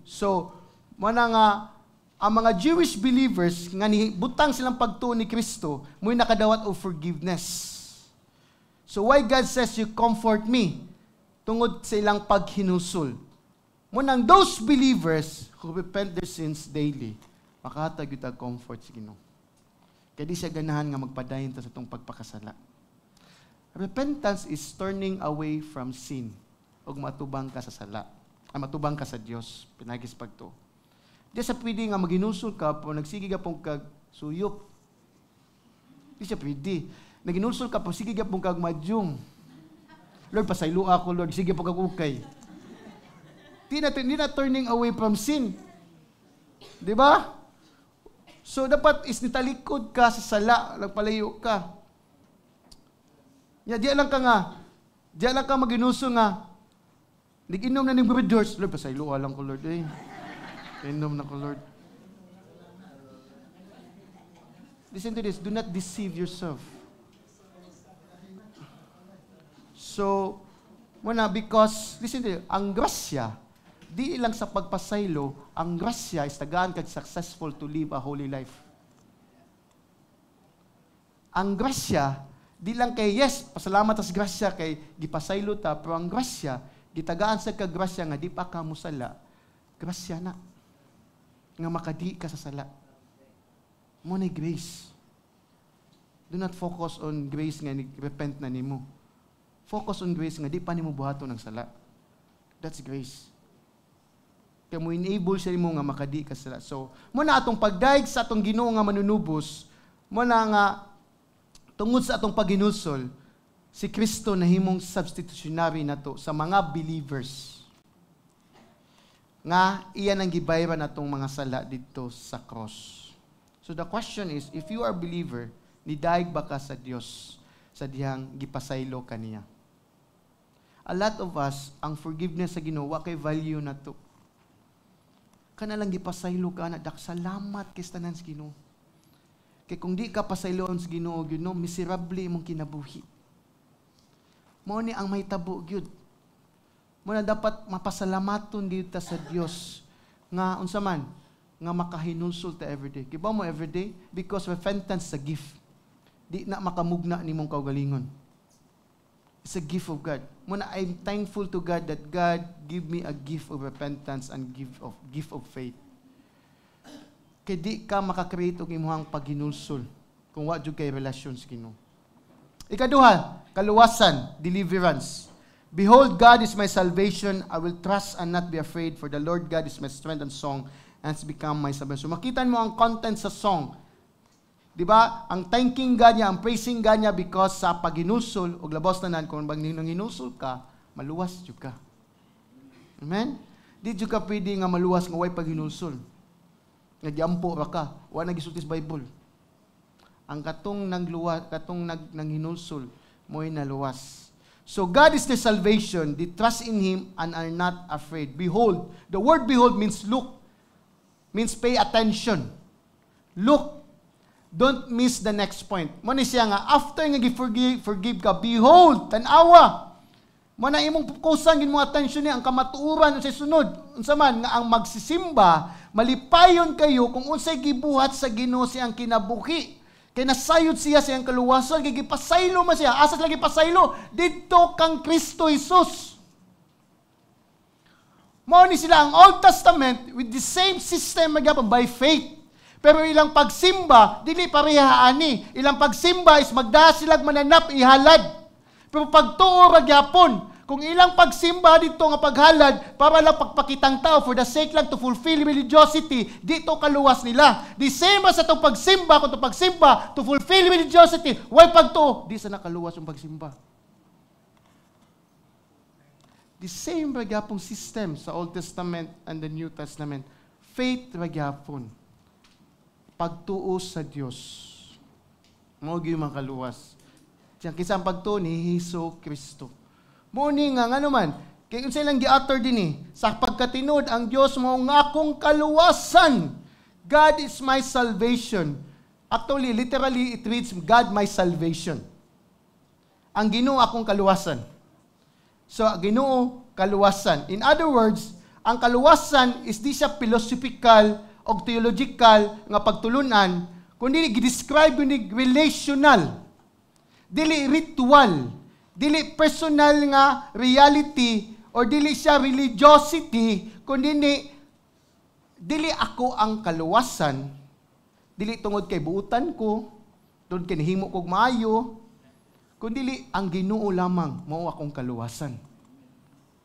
So, muna nga ang mga Jewish believers nga ni butang silang pagtuo ni Kristo, mo'y nakadawat og forgiveness. So why God says, you comfort me? Tungod sa ilang paghinusol. Munang those believers who repent their sins daily, makahatag yung comfort sa Ginoo. Kaya di siya ganahan nga magpadayon ta sa itong pagpakasala. Repentance is turning away from sin o matubang ka sa sala. Matubang ka sa Dios, pinagis pagto. Di siya pwede nga maghinusol ka po, nagsige ka pong kagsuyop. Di siya pwede. Naghinusol ka po, sige ka pong kagmadyong. Lord, pasaylo ako, Lord, sige po kagukay. Di na turning away from sin. Di ba? So, dapat is nitalikod ka sa sala, nagpalayo ka. Diyan lang ka maghinusol nga, nag-inom na ng brothers. Lord, pasaylo lang ko, Lord, eh. Inom na ko, Lord. Listen to this. Do not deceive yourself. So, because, listen to this, ang grasya, di lang sa pagpasaylo, ang grasya is tagaan kag successful to live a holy life. Ang grasya, di lang kay, yes, pasalamat sa grasya kay gipasaylo ta, pero ang grasya, gitagaan sa kag grasya nga, di pa ka musala, grasya na. Nga makadi ka sa sala. Mo na grace. Do not focus on grace nga repent na nimo. Focus on grace nga di pa nimo buhaton ng sala. That's grace. Kaya mo enable siya nimo nga makadi ka sa sala. So, mo na atong pagdaig sa atong Ginoo nga manunubos, mo na nga tungod sa atong paghinusol, si Kristo na himong substitutionary nato sa mga believers. Nga iyan ang gibayran natong mga sala dito sa cross. So the question is, if you are a believer, nidaig ba ka sa Dios sa dihang gipasaylo kaniya? A lot of us, ang forgiveness sa Ginoo wa kay value na to. Kana lang gipasaylo ka na, dak salamat kay tanan sa Ginoo. Kay kung di ka pasayloon sa Ginoo, miserable imong kinabuhi. Mao ni ang mahitabo gyud. Muna dapat mapasalamaton dito sa Dios nga unsa man nga makahinulsol ta everyday. Kiba mo everyday because repentance is a gift. Di na makamugna nimong kaugalingon. It's a gift of God. Muna I'm thankful to God that God give me a gift of repentance and gift of faith. Kay di ka makakreate og imong paghinulsol kung wa jud kay relasyon sa Ginoo. Ikaduha, kaluwasan, deliverance. Behold, God is my salvation. I will trust and not be afraid, for the Lord God is my strength and song, and has become my salvation. So makita mo ang content sa song. Di ba? Ang thanking God niya, ang praising God niya because sa paghinusol, o labos na nan, kung nang hinusol ka, maluwas jud ka. Amen? Di jud ka pwede nga maluwas nga way paghinusol. Nagyampo ra ka, wa nagisultis Bible. Ang katong nang hinulsol, mo'y naluwas. So God is the salvation. They trust in Him and are not afraid. Behold. The word behold means look. Means pay attention. Look. Don't miss the next point. Mo ni siya nga, after nga forgive ka, behold, tanawa. Mo na imong pukusan gin mo attention niya, ang kamatuuran sa sunod. Unsa man nga ang magsisimba, malipayon kayo kung unsay gibuhat sa Ginoo siyang kinabuhi. Kaya nasayod siya siyang kaluwasan, gigipasaylo man siya. Asas lagi pasaylo, dito kang Kristo Jesus. Mao ni sila ang Old Testament with the same system magyapon by faith. Pero ilang pagsimba, dili parehaani. Ilang pagsimba is magda silang mananap ihalad. Pero pagtuo ra gyapon, kung ilang pagsimba dito nga paghalad para lang pagpakitang tao for the sake lang to fulfill religiosity, dito kaluwas nila. The same as itong pagsimba, kung itong pagsimba to fulfill religiosity, why pagtuo? Di sa nakaluwas yung pagsimba. The same ragyapong system sa Old Testament and the New Testament. Faith ragyapon. Pagtuo sa Dios. Mao gyud makaluwas. Diyan kisang pagtuo ni Hesus Kristo. Muni nga man, kay unsay lang gi-utter din sa pagkatinud ang Dios mao nga akong kaluwasan. God is my salvation. Actually, literally, it reads, God my salvation. Ang Ginoo akong kaluwasan. So, Ginoo, kaluwasan. In other words, ang kaluwasan is di siya philosophical og theological nga pagtulunan, kundi gi-describe ni relational, dili ritual, dili personal nga reality, or dili siya religiosity, kundi dili ako ang kaluwasan, dili tungod kay buutan ko, tungod kay nahimo kog maayo, kundi ang Ginoo lamang mao akong kaluwasan.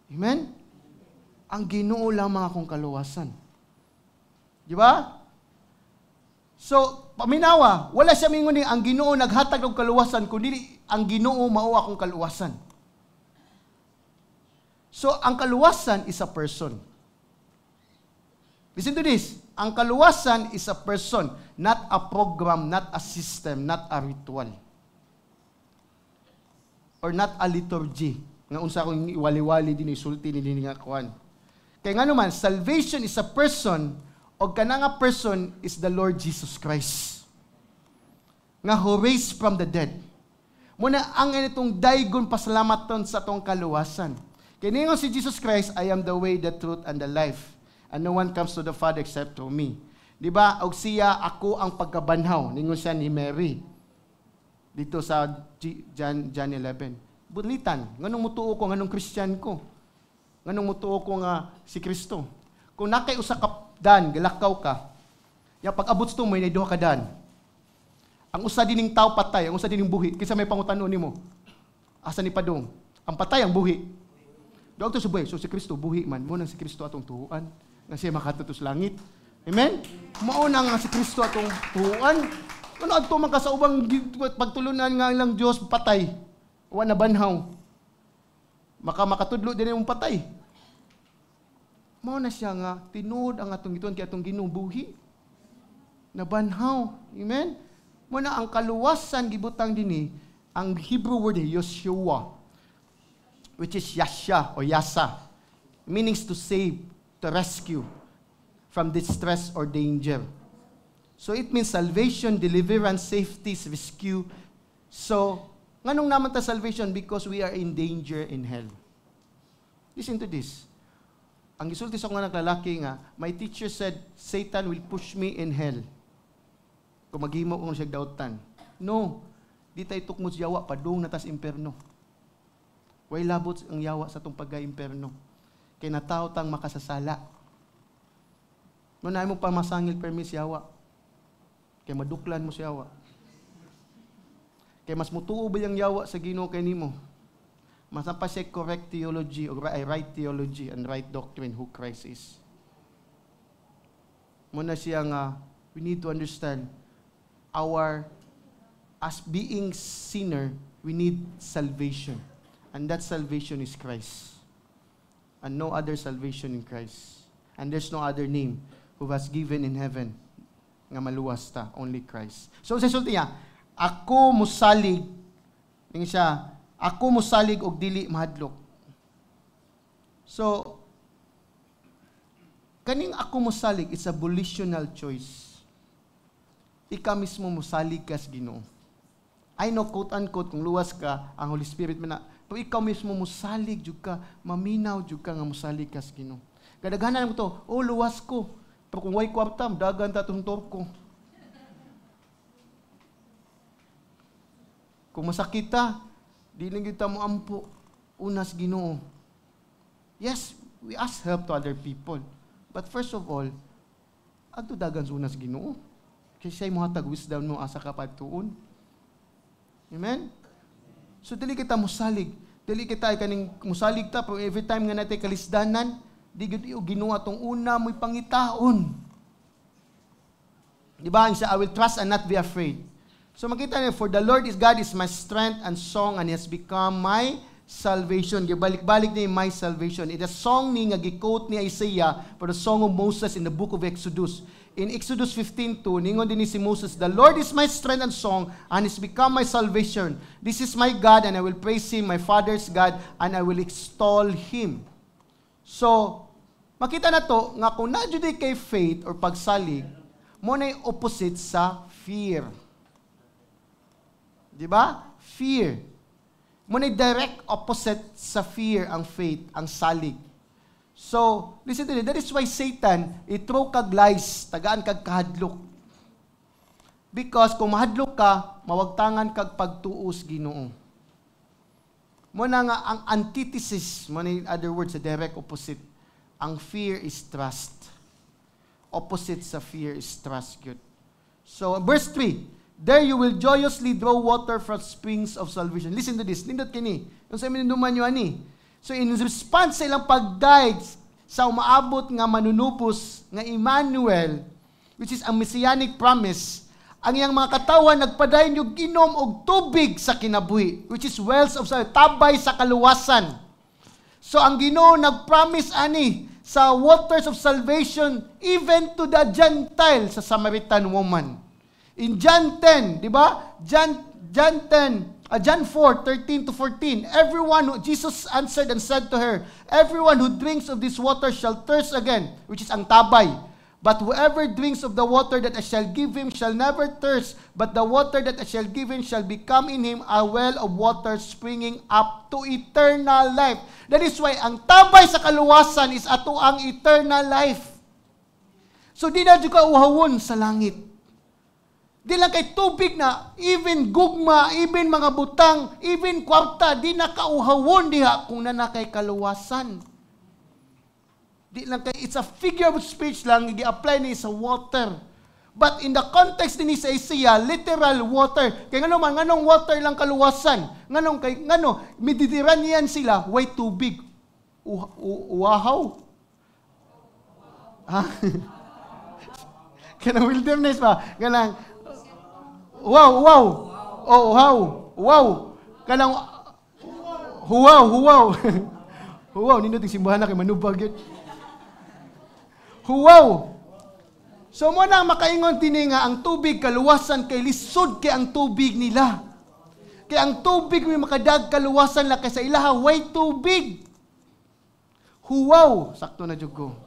Amen? Ang Ginoo lamang akong kaluwasan. Di ba? So, paminawa, wala siya mingon ang Ginoo naghatag og kaluwasan, kundi ang Ginoo mao akong kaluwasan. So, ang kaluwasan is a person. Listen to this. Ang kaluwasan is a person, not a program, not a system, not a ritual. Or not a liturgy. Nga unsa akong iwali-wali din, isulti din nga kuan. Kaya nga naman, salvation is a person, o kana nga person is the Lord Jesus Christ. Nga who raised from the dead. Muna ang itong daygon pasalamaton sa tong kaluwasan. Kaya ningon si Jesus Christ, I am the way, the truth, and the life. And no one comes to the Father except through me. Diba? Og siya, ako ang pagkabanhaw. Ningon siya ni Mary. Dito sa John 11. Bulitan. Nganong mutuo ko, nganong Christian ko. Nganong mutuo ko nga si Kristo. Kung nakay usa ka dan, galakaw ka, ya pag-abot ito, may duha ka dan. Ang usa dining tao patay, ang usa dining buhi. Kisa may pangutanon nimo. Asa ni padong? Ang patay, ang buhi. Doon ito subay. So si Kristo, buhi man. Muna si Kristo atong tuhuan. Nga siya makatutos langit. Amen? Mauna nga si Kristo atong tuhuan. Ano ato man ka sa ubang pagtulunan nga lang Diyos patay. Wa na banhaw. Makatudlo din yung patay. Mauna siya nga, tinuod ang atong giton kay atong ginubuhi. Nabanhaw. Amen? Muna ang kaluwasan gibutang dinhi, ang Hebrew word Yoshua, which is Yasha or Yasa, meanings to save, to rescue from distress or danger. So it means salvation, deliverance, safety, rescue. So, nganong naman ta salvation? Because we are in danger in hell. Listen to this. Ang gisulti sa mga naglalaki nga, my teacher said, Satan will push me in hell. Kung maghimo kung siya dautan. No. Di tayo tukmod sa yawa, padung na tas imperno. Way labot ang yawa sa itong pagka-imperno. Kaya natao tang makasasala. Muna mo pa masangil permis yawa. Kaya maduklan mo si yawa. Kaya mas mutuo ba yung yawa sa Ginoo kay nimo? Mas pa siya correct theology or right theology and right doctrine who Christ is. Muna siya nga, we need to understand as being sinner, we need salvation. And that salvation is Christ. And no other salvation in Christ. And there's no other name who was given in heaven nga maluwas ta, only Christ. So sa sulti niya, ako musalig, tingin siya, ako musalig og dili mahadlok. So, kaning ako musalig, it's a volitional choice. Ika mismo musalig kas Ginoo. I know, quote-unquote, kung luwas ka, ang Holy Spirit man na, pero ikaw mismo musalig, jud ka, maminaw, jud ka nga musalig kas Ginoo. Kadaghanan mo to, luwas ko. Pero kung way kwarta, dagan ta itong torko. Kung masakit ta, di lang kita mo ampo, unas Ginoo. Yes, we ask help to other people. But first of all, adto dagan sa unas Ginoo. Kaya siya'y muhatag wisdom mo asa ka pagtuon. Amen? So, dili kita musalig. Dili kita ay kaning musalig ta, pero every time nga natin kalisdanan, di Ginoo atong una mo'y pangitaon. Diba? Ang siya, I will trust and not be afraid. So makita niyo, for the Lord is God is my strength and song and He has become my salvation. Gibalik-balik niya my salvation. It is a song ni nga gi-quote ni Isaiah for the song of Moses in the book of Exodus. In Exodus 15:2, ningon din ni si Moses, the Lord is my strength and song and has become my salvation. This is my God and I will praise Him, my Father's God, and I will extol Him. So, makita na to, nga kung na-judy kay faith or pagsalig, mo na yung opposite sa fear. Diba? Fear. Mo na yung direct opposite sa fear ang faith, ang salig. So, listen to this. That is why Satan, i-throw kag lies, tagaan kag kahadlok. Because kung mahadlok ka, mawagtangan kag pagtuos Ginoo. Muna nga ang antithesis, muna in other words, the direct opposite. Ang fear is trust. Opposite sa fear is trust. Good. So, verse 3, there you will joyously draw water from springs of salvation. Listen to this. Nindot kini. Yung sa minunuman nyo ani. So, in response sa ilang pag-guide sa umaabot nga manunupos nga Emmanuel, which is ang messianic promise, ang iyang mga katawan nagpadayon yung ginom og tubig sa kinabuhi, which is wells of salvation, tabay sa kaluwasan. So ang Ginoo nagpromise ani sa waters of salvation even to the Gentile sa Samaritan woman. In John 10, di ba? John 4:13 to 14. Jesus answered and said to her, everyone who drinks of this water shall thirst again, which is ang tabay. But whoever drinks of the water that I shall give him shall never thirst, but the water that I shall give him shall become in him a well of water springing up to eternal life. That is why ang tabay sa kaluwasan is ato ang eternal life. So di na ka uhawon sa langit. Di lang kay tubig na, even gugma, even mga butang, even kwarta, di na kauhawon diha kung na kay kaluwasan. Di lang kay, it's a figure of speech lang, i-apply ni sa water. But in the context din sa Isaiah, literal water. Kaya nganong water lang kaluwasan. Miditiran niyan sila, way tubig. Uwahaw. Ha? Kanang wilderness ba? Kanang, wow. Oh, wow. Kanang, huwaw. Huwaw, nindot yung simbahan na kay manubag yun. Huwaw! So mo na makaingon tini nga ang tubig kaluwasan kay lisod kay ang tubig nila. Kay ang tubig may makadag kaluwasan la kay sa ilaha way tubig. Huwaw, sakto na jud ko.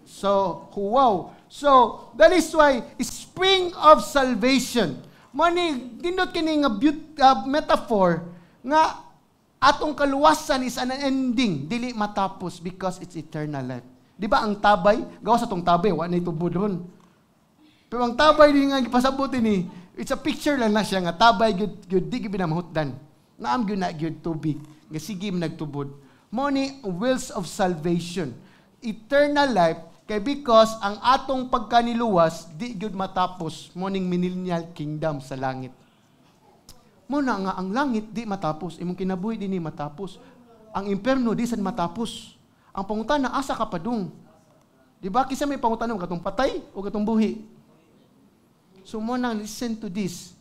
So, huwaw. So, that is why spring of salvation. Mani dindot kini nga metaphor nga atong kaluwasan is an ending, dili matapos because it's eternal life. Di ba ang tabay, gawa sa tong tabay, wala na itubod ron. Pero ang tabay di nga ipasabuti ni, it's a picture lang na siya nga tabay gyud di gyud binamahutdan. Naam gyud na gyud tubig, nga sige nagtubod. Mo ni wills of salvation, eternal life kay because ang atong pagkaniluwas di gyud matapos mo ning millennial kingdom sa langit. Mo na nga ang langit di matapos, imong kinabuhi dinhi matapos. Ang impierno di sad matapos. Ang pangutana, asa ka padung? Di ba? Kisa may pangutanong, katong patay o katong buhi? So mo nang listen to this.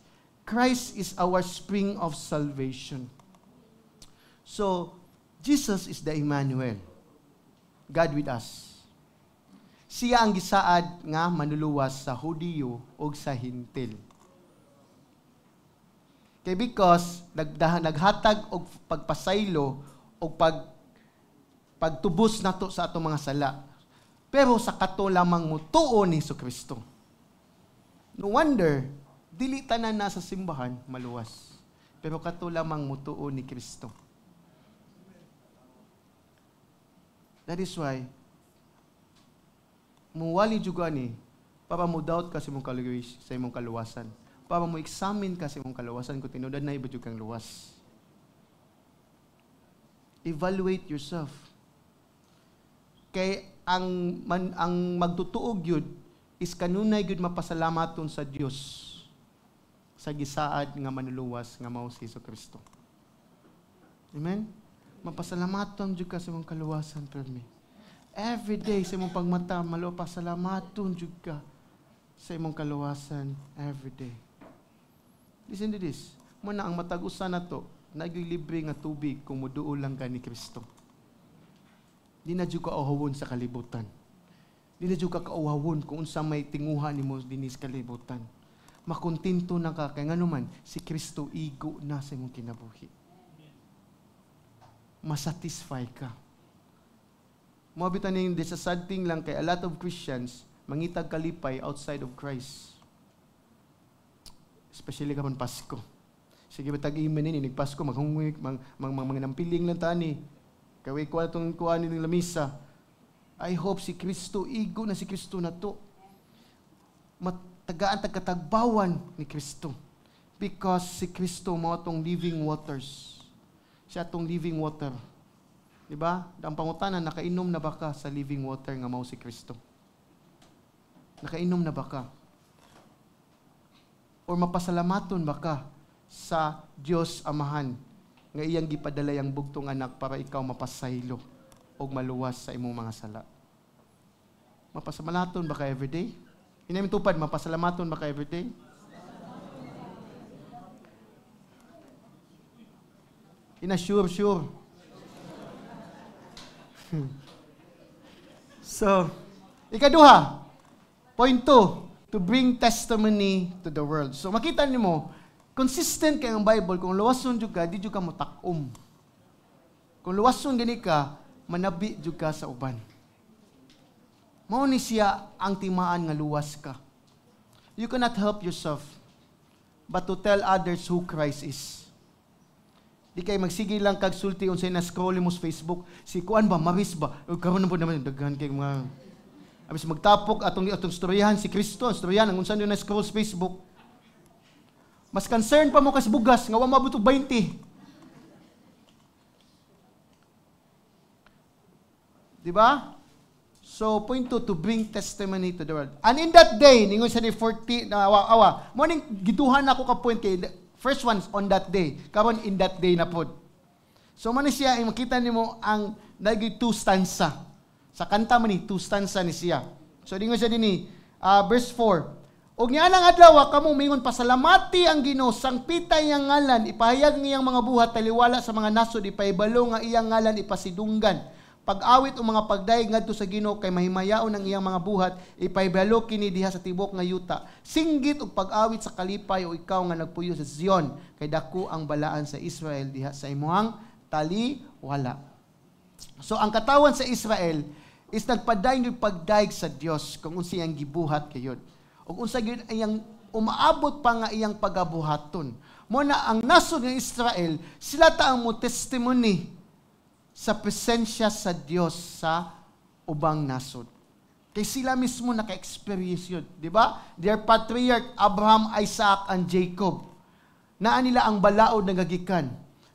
Christ is our spring of salvation. So, Jesus is the Emmanuel. God with us. Siya ang gisaad nga manuluwas sa Hudiyo o sa Hintil. Kaya because naghatag og pagpasaylo o pagtubos nato sa atong mga sala. Pero sa kato lamang mutuo ni Jesucristo. No wonder, dili tanan na sa simbahan maluwas. Pero kato lamang mutuo ni Kristo. That is why, muwali juga ni, para mo doubt ka sa imong kaluwasan. Para mo examine ka sa imong kaluwasan kung tinudan na iba juga kang luwas. Evaluate yourself. Kay ang magtutuog yun is kanunay yun mapasalamatun sa Dios sa gisaad nga manuluwas nga mao si Jesucristo. Amen? Mapasalamatun jud ka sa imong kaluwasan per me. Every day sa imong pagmata pasalamatun jud ka sa imong kaluwasan every day. Listen to this. Muna ang matag-usa nato naglilibre nga tubig kung muduol lang ka ni Kristo. Di na dyan ka auhawon sa kalibutan. Di na dyan ka kauhawon kung unsa may tinguha ni mo din sa kalibutan. Makontinto na ka, kaya nga naman, si Kristo igo na sa imong kinabuhi. Masatisfy ka. Mabitan na yung sa sad thing lang kay a lot of Christians, mangitag kalipay outside of Christ. Especially kaman Pasko. Sige ba tag-iman nini, nagpasko, maghungwik, mga nampiling lang tani. Kaway ko itong kuhaan ni lamisa. I hope si Kristo, igo na si Kristo na to. Matagaan tagkatagbawan ni Kristo. Because si Kristo mo itong living waters. Siya itong living water. Diba? Ang pangutanan, nakainom na ba ka sa living water nga mao si Kristo? Nakainom na ba ka? Or mapasalamaton ba ka sa Diyos Amahan nga iyang gipadala ang bugtong anak para ikaw mapasaylo o maluwas sa imong mga sala? Mapasalamaton ba ka everyday? Inamin tupad, mapasalamaton ba ka everyday? Sure. So, ikaduha, point 2, to bring testimony to the world. So, makita nimo, consistent kay ang Bible, kung luwason jud ka, di jud ka mutakom. Kung luwason gani ka, manabi jud ka sa uban. Mao ni siya ang timaan nga luwas ka. You cannot help yourself but to tell others who Christ is. Di kay magsige lang kag sulti unsay na scroll mo sa Facebook, si kuan ba maris ba? O karon na po naman daghan kay mga abis magtapok atong storyahan si Kristo, storyahan ang unsa na scroll sa Facebook. Mas concern pa mo kas bugas nga wa mabuto 20. Di ba? So, point 2, to bring testimony to the world. And in that day, ningon sa ni 40, awa, morning, gituhan ako ka point kay, first one, on that day. Karon in that day na pod. So, man siya, makita nimo ang, naging 2 stanza. Sa kanta man ni, 2 stanza ni siya. So, ningon siya din verse 4, og niya lang adlaw, kamo mingon pasalamati ang Ginoo, sangpitay iyang ngalan, ipahayag niyang mga buhat, taliwala sa mga nasod, ipahibalo nga iyang ngalan, ipasidunggan. Pag-awit o mga pagdaig ngadto sa Ginoo kay mahimayaon ang iyang mga buhat, ipahibalo kini diha sa tibok nga yuta. Singgit og pag-awit sa kalipay o ikaw nga nagpuyo sa Zion, kay dako ang balaan sa Israel diha sa imong taliwala. So ang katawan sa Israel is nagpadayon yung pagdaig sa Dios kung unsa iyang gibuhat kayod. Og unsa gyud iyang umaabot pa nga iyang pagabuhaton. Mo na ang nasod ng Israel, sila ta ang mo testimony sa presensya sa Dios sa ubang nasod. Kay sila mismo naka-experience yun. Di ba? Their patriarch, Abraham, Isaac, and Jacob. Naan nila ang balaod na gagikan.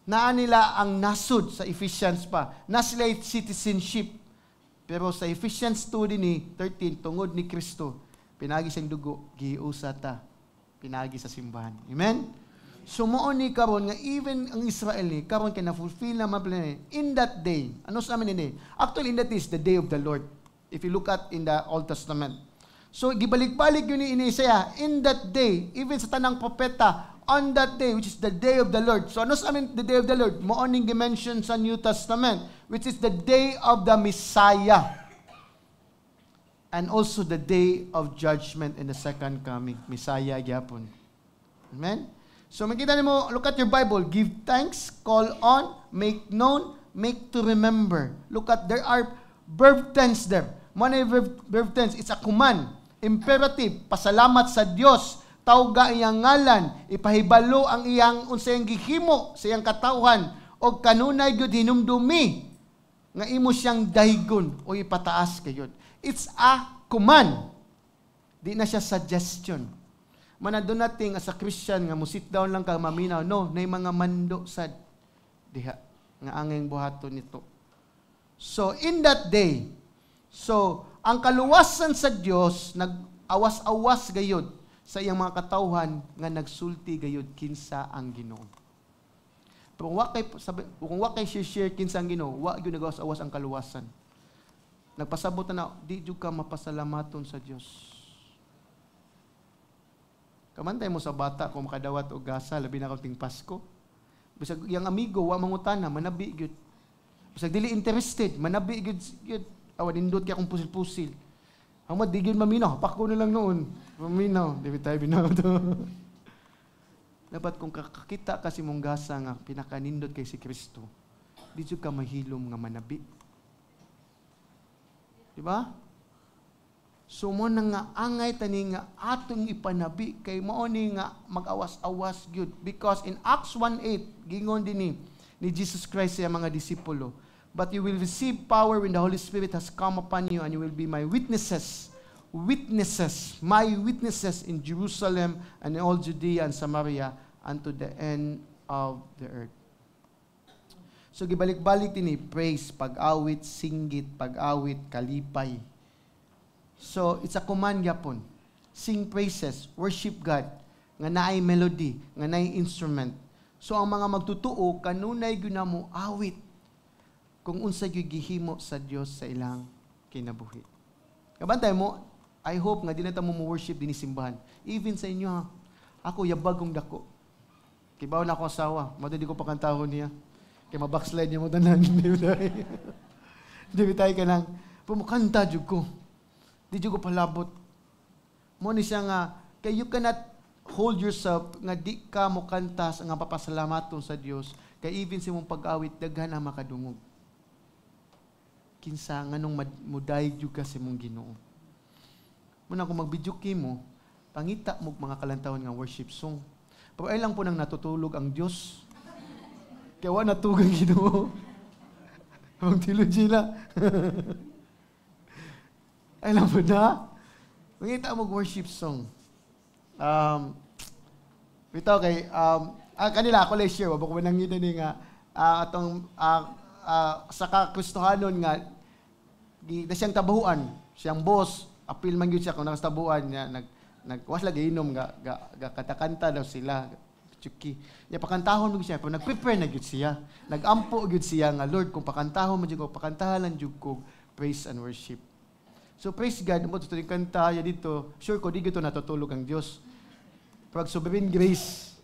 Naan nila ang nasod sa Ephesians pa. Na sila citizenship. Pero sa Ephesians 2 din 13, tungod ni Kristo, pinagi siyang dugo, giusa ta. Pinagi sa simbahan. Amen? Sumuon ni karon nga even ang Israel ni karon kay na-fulfill na maplan in that day. Ano sa amin ini? Actually, in that is the day of the Lord. If you look at in the Old Testament. So gibalik-balik yun ni Isaiah, in that day, even sa tanang propeta, on that day, which is the day of the Lord. So ano sa amin the day of the Lord? Mooning dimension sa New Testament, which is the day of the Messiah. And also the day of judgment in the second coming. Messiah gyapon. Amen? So makita nimo, look at your Bible, give thanks, call on, make known, make to remember. Look at, there are verb tense there. Money verb tense, it's a command, imperative, pasalamat sa Dios, tawga iyang ngalan, ipahibalo ang iyang unsayang gihimo sa iyang katawhan, o kanunay gyud hinumdumi nga imo siyang daygon o ipataas kayod. It's a command. Di na siya suggestion. Manado nating as a Christian nga mo sit down lang ka maminaw. No, nay mga mando sad diha nga angeng buhaton nito. So in that day, so ang kaluwasan sa Dios nag-awas-awas gayud sa iyang mga katawhan nga nagsulti gayud kinsa ang Ginoo. Pero kung wa kay share kinsa ang Ginoo, wa gyud nagawas-awas ang kaluwasan. Nagpasabot na di jud ka mapasalamaton sa Dios. Kamantay mo sa bata kung makadawat o gasa, labi na kauting Pasko. Bisag yung amigo, wa mangutana, manabi gyud. Bisag dili interested, manabi gyud. Awan indot kay akong pusil-pusil. Hamad di gyud maminaw, pako na lang noon. Maminaw, di tayo binaw to. Dapat kung kakita kasi mong gasa nga pinakanindot kay si Kristo, di jud ka mahilom nga manabi. Di ba? So mo na nga angay tani nga atong ipanabi kay mao ni nga mag-awas-awas gyud because in Acts 1:8 gingon din ni Jesus Christ sa mga disipulo, but you will receive power when the Holy Spirit has come upon you, and you will be my witnesses, my witnesses in Jerusalem and in all Judea and Samaria unto the end of the earth. So gibalik-balik din praise, pag-awit, singgit, pag-awit, kalipay. So it's a command yapon. Sing praises, worship God, nga naay melody, nga naay instrument. So ang mga magtutuo kanunay gyud namo awit kung unsa gyud gihimo sa Dios sa ilang kinabuhi. Kabantay mo, I hope nga di na ta mo worship dinhi simbahan. Even sa inyo ha. Ako yabag kong dako. Kibaw na ako asawa, mado di ko pakantahon niya. Kaya mabackslide niya mo tanan. Di bitay ka lang. Pumukanta jud ko. Di jud ko palabot. Mo ni siya nga, kay you cannot hold yourself nga di ka mo kantas nga papasalamaton sa Dios. Kay even sa imong pag-awit daghan ang makadungog. Kinsa nganong muday jud ka sa imong Ginoo. Muna kung magbidyoki mo, pangita mo mga kalantawon nga worship song. Pero ay lang po nang natutulog ang Diyos. Kaya wa natugang Ginoo. Ang theology na. Ay lang po na. Pangita mo worship song. Bitaw kay, kanila ako lang share, wabak ko manangin din nga, sa kakristohanon nga, na siyang tabuhan, siyang boss, apil man yun siya kung nakastabuan niya, was lagi inom, katakanta daw sila, chuki. Ya pakantahon mo siya, pero nag-prepare na yun siya, nag-ampo yun siya nga, Lord, kung pakantahon mo dyan ko, pakantahan lang dyan ko, praise and worship. So praise God, mo tutuloy kanta, ya dito, sure ko, di gito natutulog ang Diyos. Pag sovereign grace,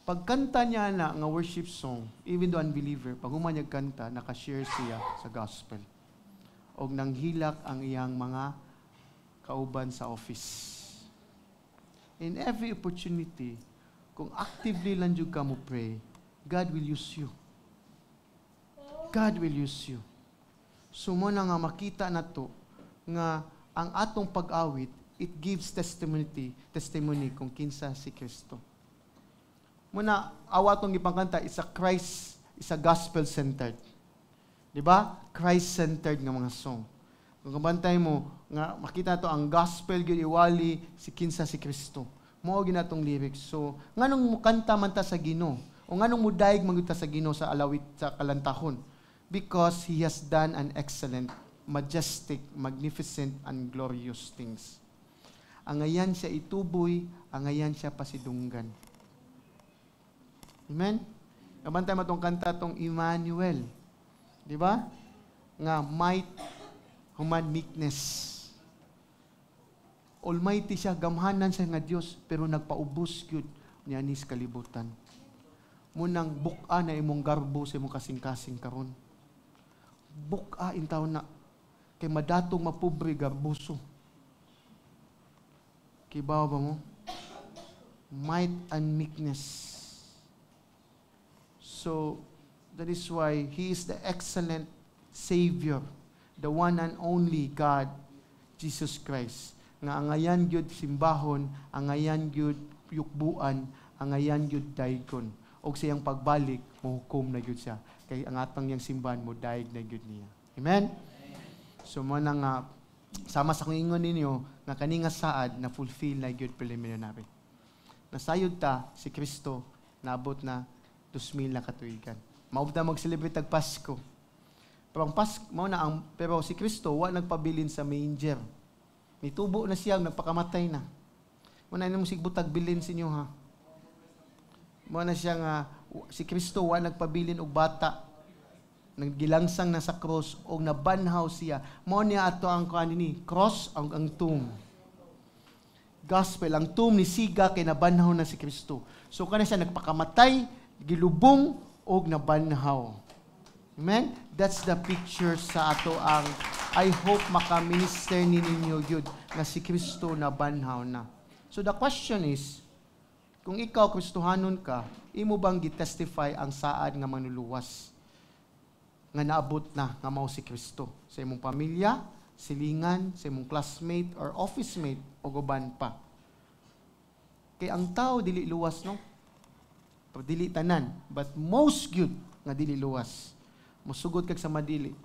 pagkanta niya na nga worship song, even though unbeliever, pag humanyag kanta, nakashare siya sa gospel. O nanghilak ang iyang mga kauban sa office. In every opportunity, kung actively lang ka mo pray, God will use you. God will use you. So mo na nga makita na to, nga ang atong pag-awit, it gives testimony kung kinsa si Kristo. Muna, awatong ipangkanta, is a gospel-centered. Diba? Christ-centered nga mga song. Kung kabantay mo, nga makita to ang gospel gyud iwali si kinsa si Kristo. Mao ginatong lyrics. So, nganong mukanta man ta sa Ginoo? O nganong mudayeg man ta sa Ginoo sa alawit sa kalantahon? Because He has done an excellent, majestic, magnificent, and glorious things. Angayan siya ituboy, angayan siya pasidunggan. Amen? Kabantay mo itong kanta itong Emmanuel. Di ba? Nga might, human meekness. Almighty siya, gamhanan siya nga Diyos, pero nagpaubos yun niya ni sa kalibutan. Munang buka na imong garbo sa imong kasing-kasing karon. Buka in taon na, kay madatong mapobre garboso. Kibaw ba mo? Might and meekness. So, that is why He is the excellent Savior, the one and only God, Jesus Christ. Nga angayan gyud simbahon, angayan gyud yukbuan, angayan gyud daygon. Og siyang pagbalik, mahukom na gyud siya. Kay ang atang yang simbahan mo, daig na gyud niya. Amen? So, mo na nga, sama sa kong ingon ninyo, nga kaninga saad na fulfill na gyud preliminary. Nasayod ta, si Kristo, naabot na 2,000 na katuigan. Maubda mag-celebrate ang Pasko. Pero si Kristo, wa nagpabilin sa manger. Nitubo na siya, nagpakamatay na. Muna na mo sigbutag bilin sa inyo ha. Muna siya nga, si Kristo, wa nagpabilin og bata. Naggilangsang na sa cross, o nabanhaw siya. Muna ato ang kanini, cross, ang tomb. Gospel, ang tomb ni Siga, kay nabanhaw na si Kristo. So, kana siya nagpakamatay, gilubong, og nabanhaw. Amen? That's the picture sa ato ang I hope maka-minister ninyo yun na si Kristo nabanhaw na. So the question is, kung ikaw Kristohanon ka, imo bang gitestify ang saad nga manuluwas nga naabot na nga mao si Kristo sa imong pamilya, silingan, sa imong classmate or office mate o uban pa? Kay ang tao dili luwas no? Dili tanan, but most good nga dili luwas. Musugod kag sa madili,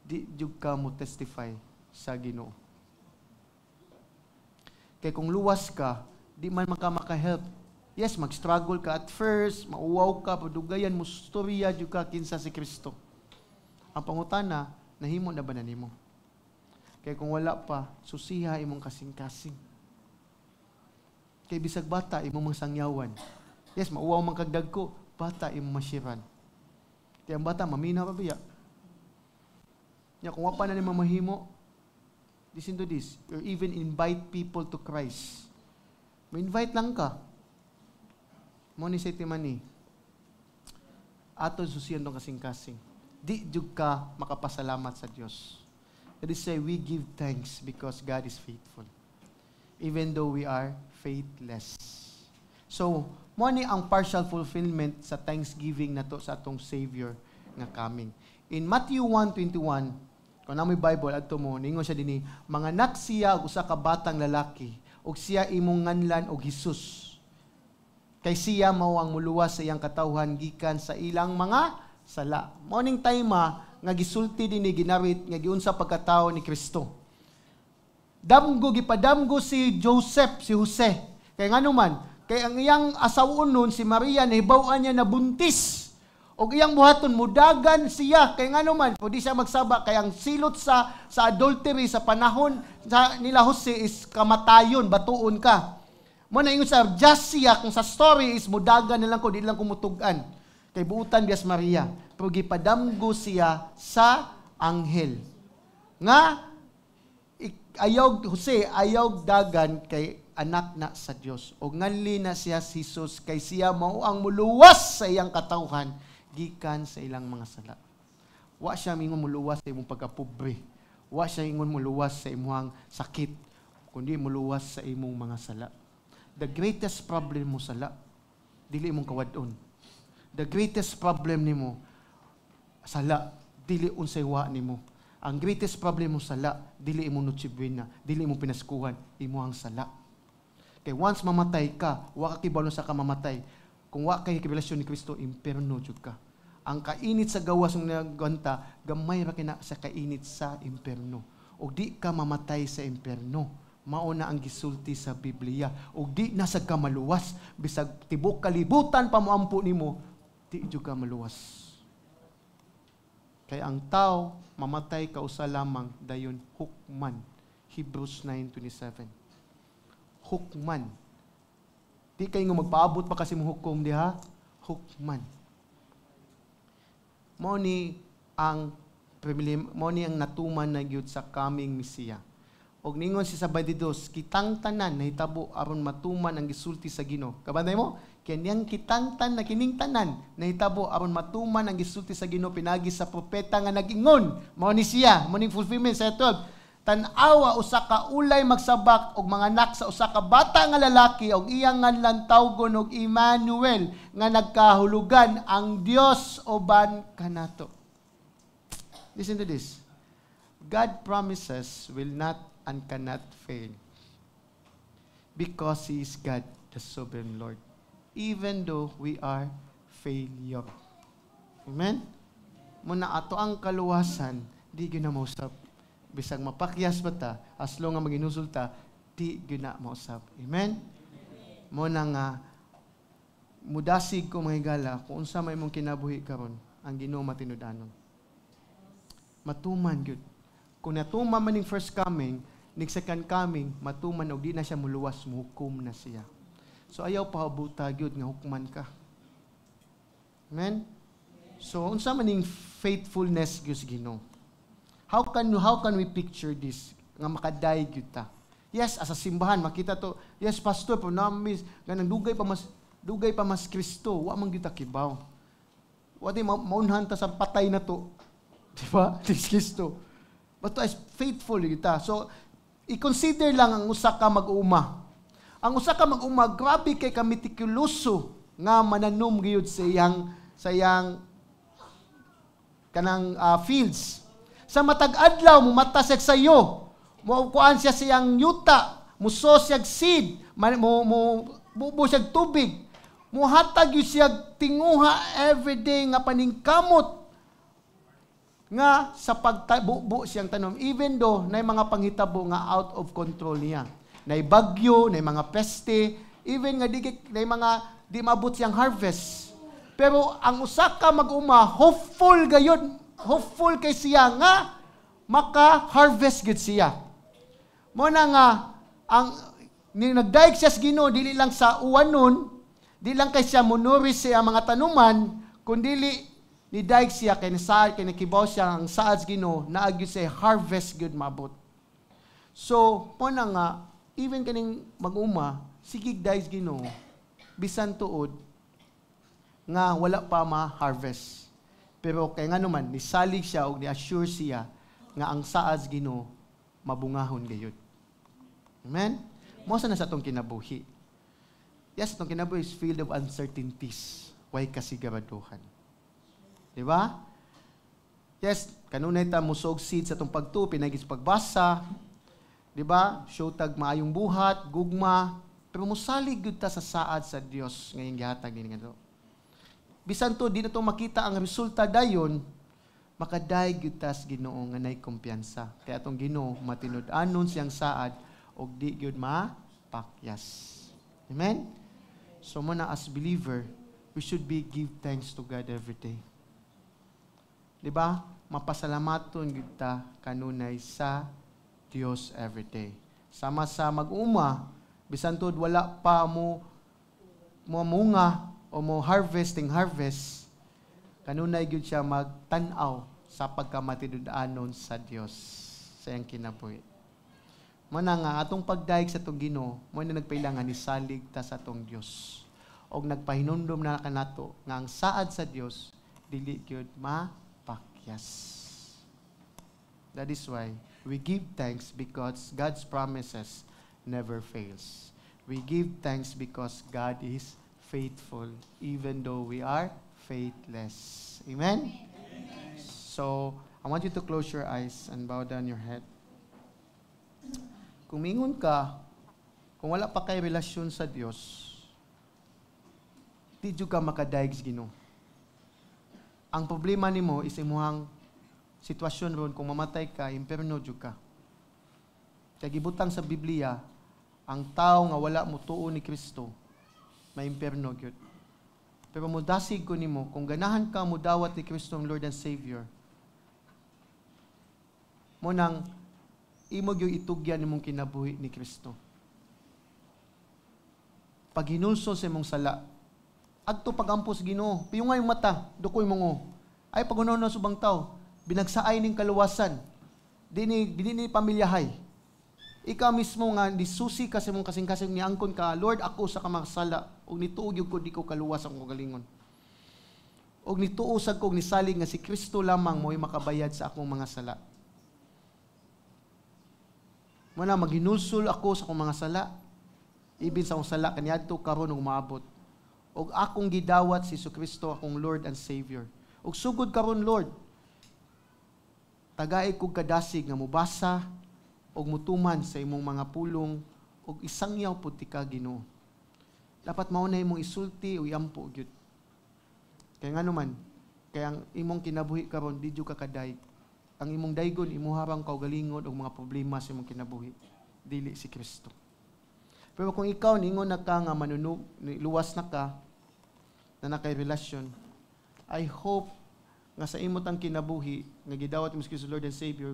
di jud ka mo testify sa Ginoo. Kaya kung luwas ka, di man maka-help. Yes, mag-struggle ka at first, mauwaw ka, padugayan mo, storya jud ka kinsa si Kristo. Ang pangutana, nahimo na ba na nimo? Kaya kung wala pa, susiha imong kasing-kasing. Kaya bisag bata, imong masangyawan. Yes, mauwaw man kagdag ko, bata imong masyiran. Kaya ang bata, mamina pa biya. Ya, kung wapa na nimo mahimo, listen to this, or even invite people to Christ. Ma-invite lang ka. Mo ni say timani. Aton susiyan tong kasing-kasing. Di jud ka makapasalamat sa Dios. That is say, we give thanks because God is faithful. Even though we are faithless. So, mo ni ang partial fulfillment sa thanksgiving nato sa atong Savior nga coming. In Matthew 1:21, kung namoy Bible adto mo, ningon siya dinhi, manganak siya og usa ka batang lalaki, ug siya imong nganlan og Hesus. Kay siya mao ang muluwas sa iyang katawhan gikan sa ilang mga sala. Morning time nga gisulti dinhi ginarit nga giunsa pagkatao ni Kristo. Gipadamgo si Joseph, si Jose. Kay ngano man, kay ang iyang asawon nun si Maria nahibaw-an niya na buntis. Og iyang buhaton mudagan siya kay ngano man pwede siya magsaba kay ang silot sa adultery sa panahon sa nila Jose is kamatayon, batuon ka. Mo na ingon sa just siya kung sa story is mudagan na lang ko di lang kumutugan. Kay buutan bias Maria, pero gipadamgo siya sa anghel. Nga ayaw Jose ayaw dagan kay anak na sa Dios. O nganli na siya si Jesus kay siya mao ang muluwas sa iyang katawhan gikan sa ilang mga sala. Wa siya mingon muluwas sa imong pagkapobre. Wa siya ingon muluwas sa imong sakit, kundi muluwas sa imong mga sala. The greatest problem mo sala, dili imong kawadon. The greatest problem nimo sala, dili unsay wa nimo. Ang greatest problem mo sala, dili imong Noche Buena, dili imong pinaskuhan, imong sala. Kay once mamatay ka, wa ka kibalo sa kamamatay. Kung wa kay revelasyon ni Kristo, imperno jud ka. Ang kainit sa gawas ng naganta, gamay ra kina sa kainit sa imperno. Og di ka mamatay sa imperno. Mao na ang gisulti sa Biblia. Og di na sa kamaluwas, bisag tibok kalibutan pa moampo nimo, di jud ka maluwas. Kay ang tao mamatay kausa lamang dayon hukman. Hebrews 9:27. Hukman. Di kayo nga magpaabot pa kasi mong hukom diha, hukman. Mao ni ang natuman na gyud sa coming Messiah. Og ningon si Sabay didos, kitang tanan nahitabo aron matuman ang gisulti sa Ginoo. Kabantay mo? Kanyang kitang tanan kining tanan nahitabo aron matuman ang gisulti sa Ginoo pinagi sa propeta nga nag-ingon. Mao ni siya, mao ning fulfillment sa 12. Tan-awa usa ka ulay magsabak og mga anak sa usa ka bata nga lalaki og iyang nganlan tawgon og Emmanuel nga nagkahulugan ang Dios uban kanato. Listen to this. God promises will not and cannot fail because He is God, the sovereign Lord, even though we are failure. Amen? Muna ato ang kaluwasan, di gyud na mausap. Bisag mapakyas ba ta, as long nga maginusulta, di gyud na mausap. Amen? Muna nga, mudasig ko mga higala, kung unsa may mong kinabuhi karon ang Ginoo matinud-anon. Matuman gyud. Kung natuman man ning first coming, ning second coming, matuman og di na siya muluwas, muhukom na siya. So ayaw pahabuta gyud nga hukman ka. Amen? So unsa man ning faithfulness gyud sa Ginoo? How can we picture this nga makaday gyud ta? Yes, as a simbahan makita to. Yes, pastor, pero namis ganang dugay pa mas Kristo, wa man gyud ta kibaw. Wa di maunhan ta sa patay na to. Di ba? This Kristo. But as faithful kita. So i-consider lang ang usa ka mag-uma. Ang usa ka mag-uma, grabe kay ka metikuloso nga mananom gyud sa iyang kanang fields. Sa matag adlaw mo mata siya sayo. Mo kuan siya siyang yuta, mo sow siya seed, mo bubo siya tubig. Mo hatag gyud siya tinguha everyday nga paningkamot. nga sa pagtabubo siyang tanom, even though na mga panghitabo nga out of control niya. Na bagyo, na mga peste, even nga na mga di maabot siyang harvest. Pero ang usa ka mag-uma, hopeful gayon, hopeful kay siya nga maka-harvest gid siya. Mo na nga ang nagdaig siya sa Ginoo dili lang sa uwanon, di lang kay siya monuri siya mga tanuman, kundi ni daig siya kay nasaad kay nakibaw siya ang saad sa Ginoo naagyo siya harvest good mabot. So mo na nga even kaning mag-uma sige daig sa Ginoo bisan tuod nga wala pa ma-harvest. Pero kay nga naman nisalig siya og ni-assure siya nga ang saad sa Ginoo mabungahon gayud. Amen. Mo sa na sa tong kinabuhi. Yes, itong kinabuhi is filled of uncertainties. Way kasiguraduhan. Di ba? Yes, kanunay ta musog seed sa itong pagtupi, nagis pagbasa. Di ba? Show tag maayong buhat, gugma. Pero musalig yun ta sa saad sa Dios ngayong gihatag din nga. Bisan to, di na to makita ang resulta dayon, makadaig yun ta sa Ginoo nga nay kumpiyansa. Kaya itong Ginoo, matinud-anon siyang saad, o di yun mapakyas. Amen? So muna as believer, we should give thanks to God every day. Diba? Mapasalamaton kita kanunay sa Dios every day. Sama sa mag-uma, bisan tod wala pa mo munga o mo harvest, kanunay gyud siya magtan-aw sa pagkamatinud-anon sa Dios sa iyang kinabuhi. Mana nga atong pagdaig sa tong Ginoo, mo na nagpailangan ni salig ta sa tong Dios. Og nagpahinumdom na kanato nga ang saad sa Dios dili gyud mapakyas. That is why we give thanks because God's promises never fails. We give thanks because God is faithful even though we are faithless. Amen? Amen. So, I want you to close your eyes and bow down your head. Kung mingon ka, kung wala pa kay relasyon sa Dios, di ka makadaig sa Ginoo. Ang problema nimo is imuhang sitwasyon ron kung mamatay ka, impierno jud ka. Kaya gibutang sa Biblia, ang tao nga wala mo tuo ni Kristo, may impierno gyud. Pero mudasig ko nimo kung ganahan ka mudawat ni Kristo ang Lord and Savior. Mo nang imo gyud itugyan nimong kinabuhi ni Kristo. Pag hinulso sa imong sala, adto pagampos Ginoo, piyungay yung mata, dukoy mo ay pagunono subang tao, binagsaay ning kaluwasan, dinini pamilyahay. Ikaw mismo nga disusi ka sa imong kasing-kasing niangkon ka, Lord, ako sa kamasala, og nituog ko di ko kaluwasan ko galingon. Og nituusag ko nisalig nga si Kristo lamang mo'y makabayad sa akong mga sala. Muna maghinulsul ako sa akong mga sala, ibin sa akong sala kaniadto karon ug maabot. Og akong gidawat si Kristo akong Lord and Savior. Og sugod karon Lord, tagay kog kadasig nga mubasa og mutuman sa imong mga pulong og isangyaw pud ti ka Ginoo. Dapat mao na imong isulti o iampo gyud. Kaya nga naman, kaya ang imong kinabuhi karon di jud ka kadayeg. Ang imong daygon imuharang kaugalingon og mga problema sa imong kinabuhi, dili si Kristo. Pero kung ikaw ningon na ka nga manunub, luwas na ka na nakay relasyon, I hope nga sa imot ang kinabuhi nga gidawat mo si Kristo Lord and Savior,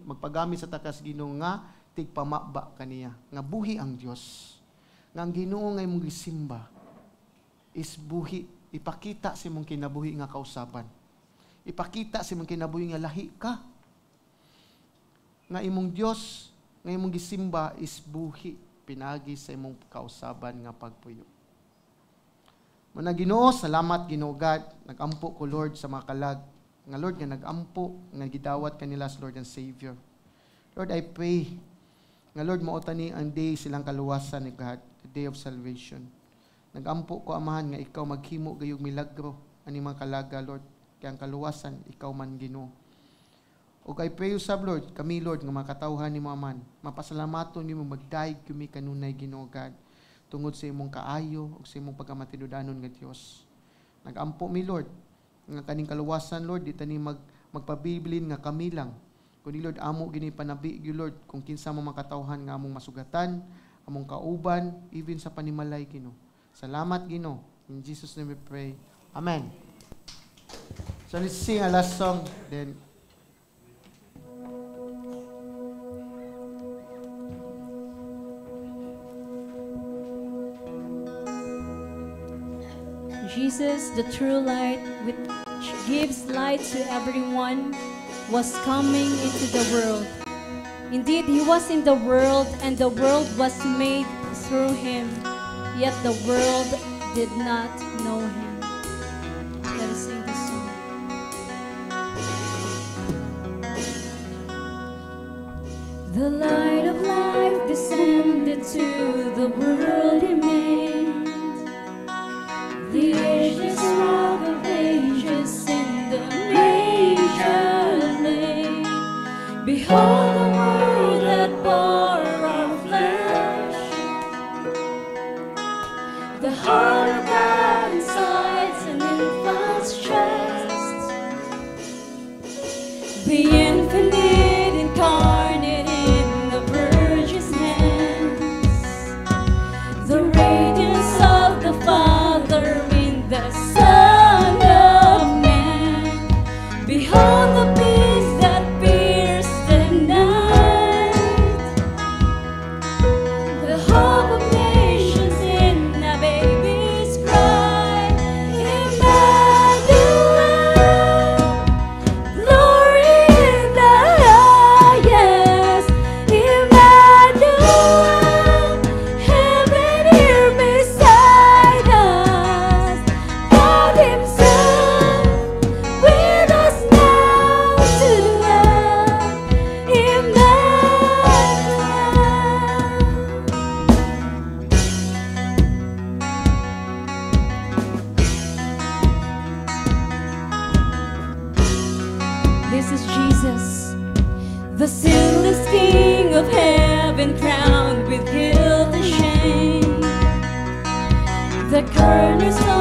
magpagamit sa takas Ginoo nga tigpamaba kaniya, nga buhi ang Dios. Nga ang Ginoo nga imong gisimba is buhi, ipakita sa imong kinabuhi nga kausaban. Ipakita sa imong kinabuhi nga lahi ka. Nga imong Dios, nga imong gisimba is buhi, pinagi sa imong kausaban nga pagpuyo. Muna Ginoo, salamat Ginoo God, nagampo ko Lord sa mga kalag. Nga Lord, nga nagampo, nga gidawat kanila sa Lord and Savior. Lord, I pray, nga Lord, mautani ang day silang kaluwasan ni God, the day of salvation. Nagampo ko Amahan, nga ikaw maghimo gayog milagro, ani mga kalaga Lord, kaya ang kaluwasan, ikaw man Ginoo. O I pray usab Lord, kami Lord, nga makatawhan ni mo Aman, mapasalamaton ni mo magdaig kami kanunay Ginoo God, tungod sa imong kaayo o sa imong pagkamatinudanon nga Dios. Nagampo mi Lord, nga kaning kaluwasan Lord, di tani magpabilin nga kami lang. Kundi Lord, amo gini panabi, Lord, kung kinsa mo makatawhan nga among masugatan, among kauban, even sa panimalay, Ginoo. Salamat, Ginoo. In Jesus' name we pray. Amen. So let's sing a last song, then Jesus, the true light, which gives light to everyone, was coming into the world. Indeed, he was in the world, and the world was made through him, yet the world did not know him. Let us sing this song. The light of life descended to the world he made. The ageless rock of ages in the manger lay. Behold the world that bore our flesh. The heart of God inside an infant's chest. The infinite incarnate in the Virgin's hands. The radiance of the Father in the Son of Man. Behold the peace that pierced the night. The hope of nations in a baby's cry. Emmanuel, glory in the highest. Emmanuel, heaven here beside us. God himself with us now to dwell. Emmanuel. This is Jesus, the sinless King of heaven, crowned with guilt and shame. The cornerstone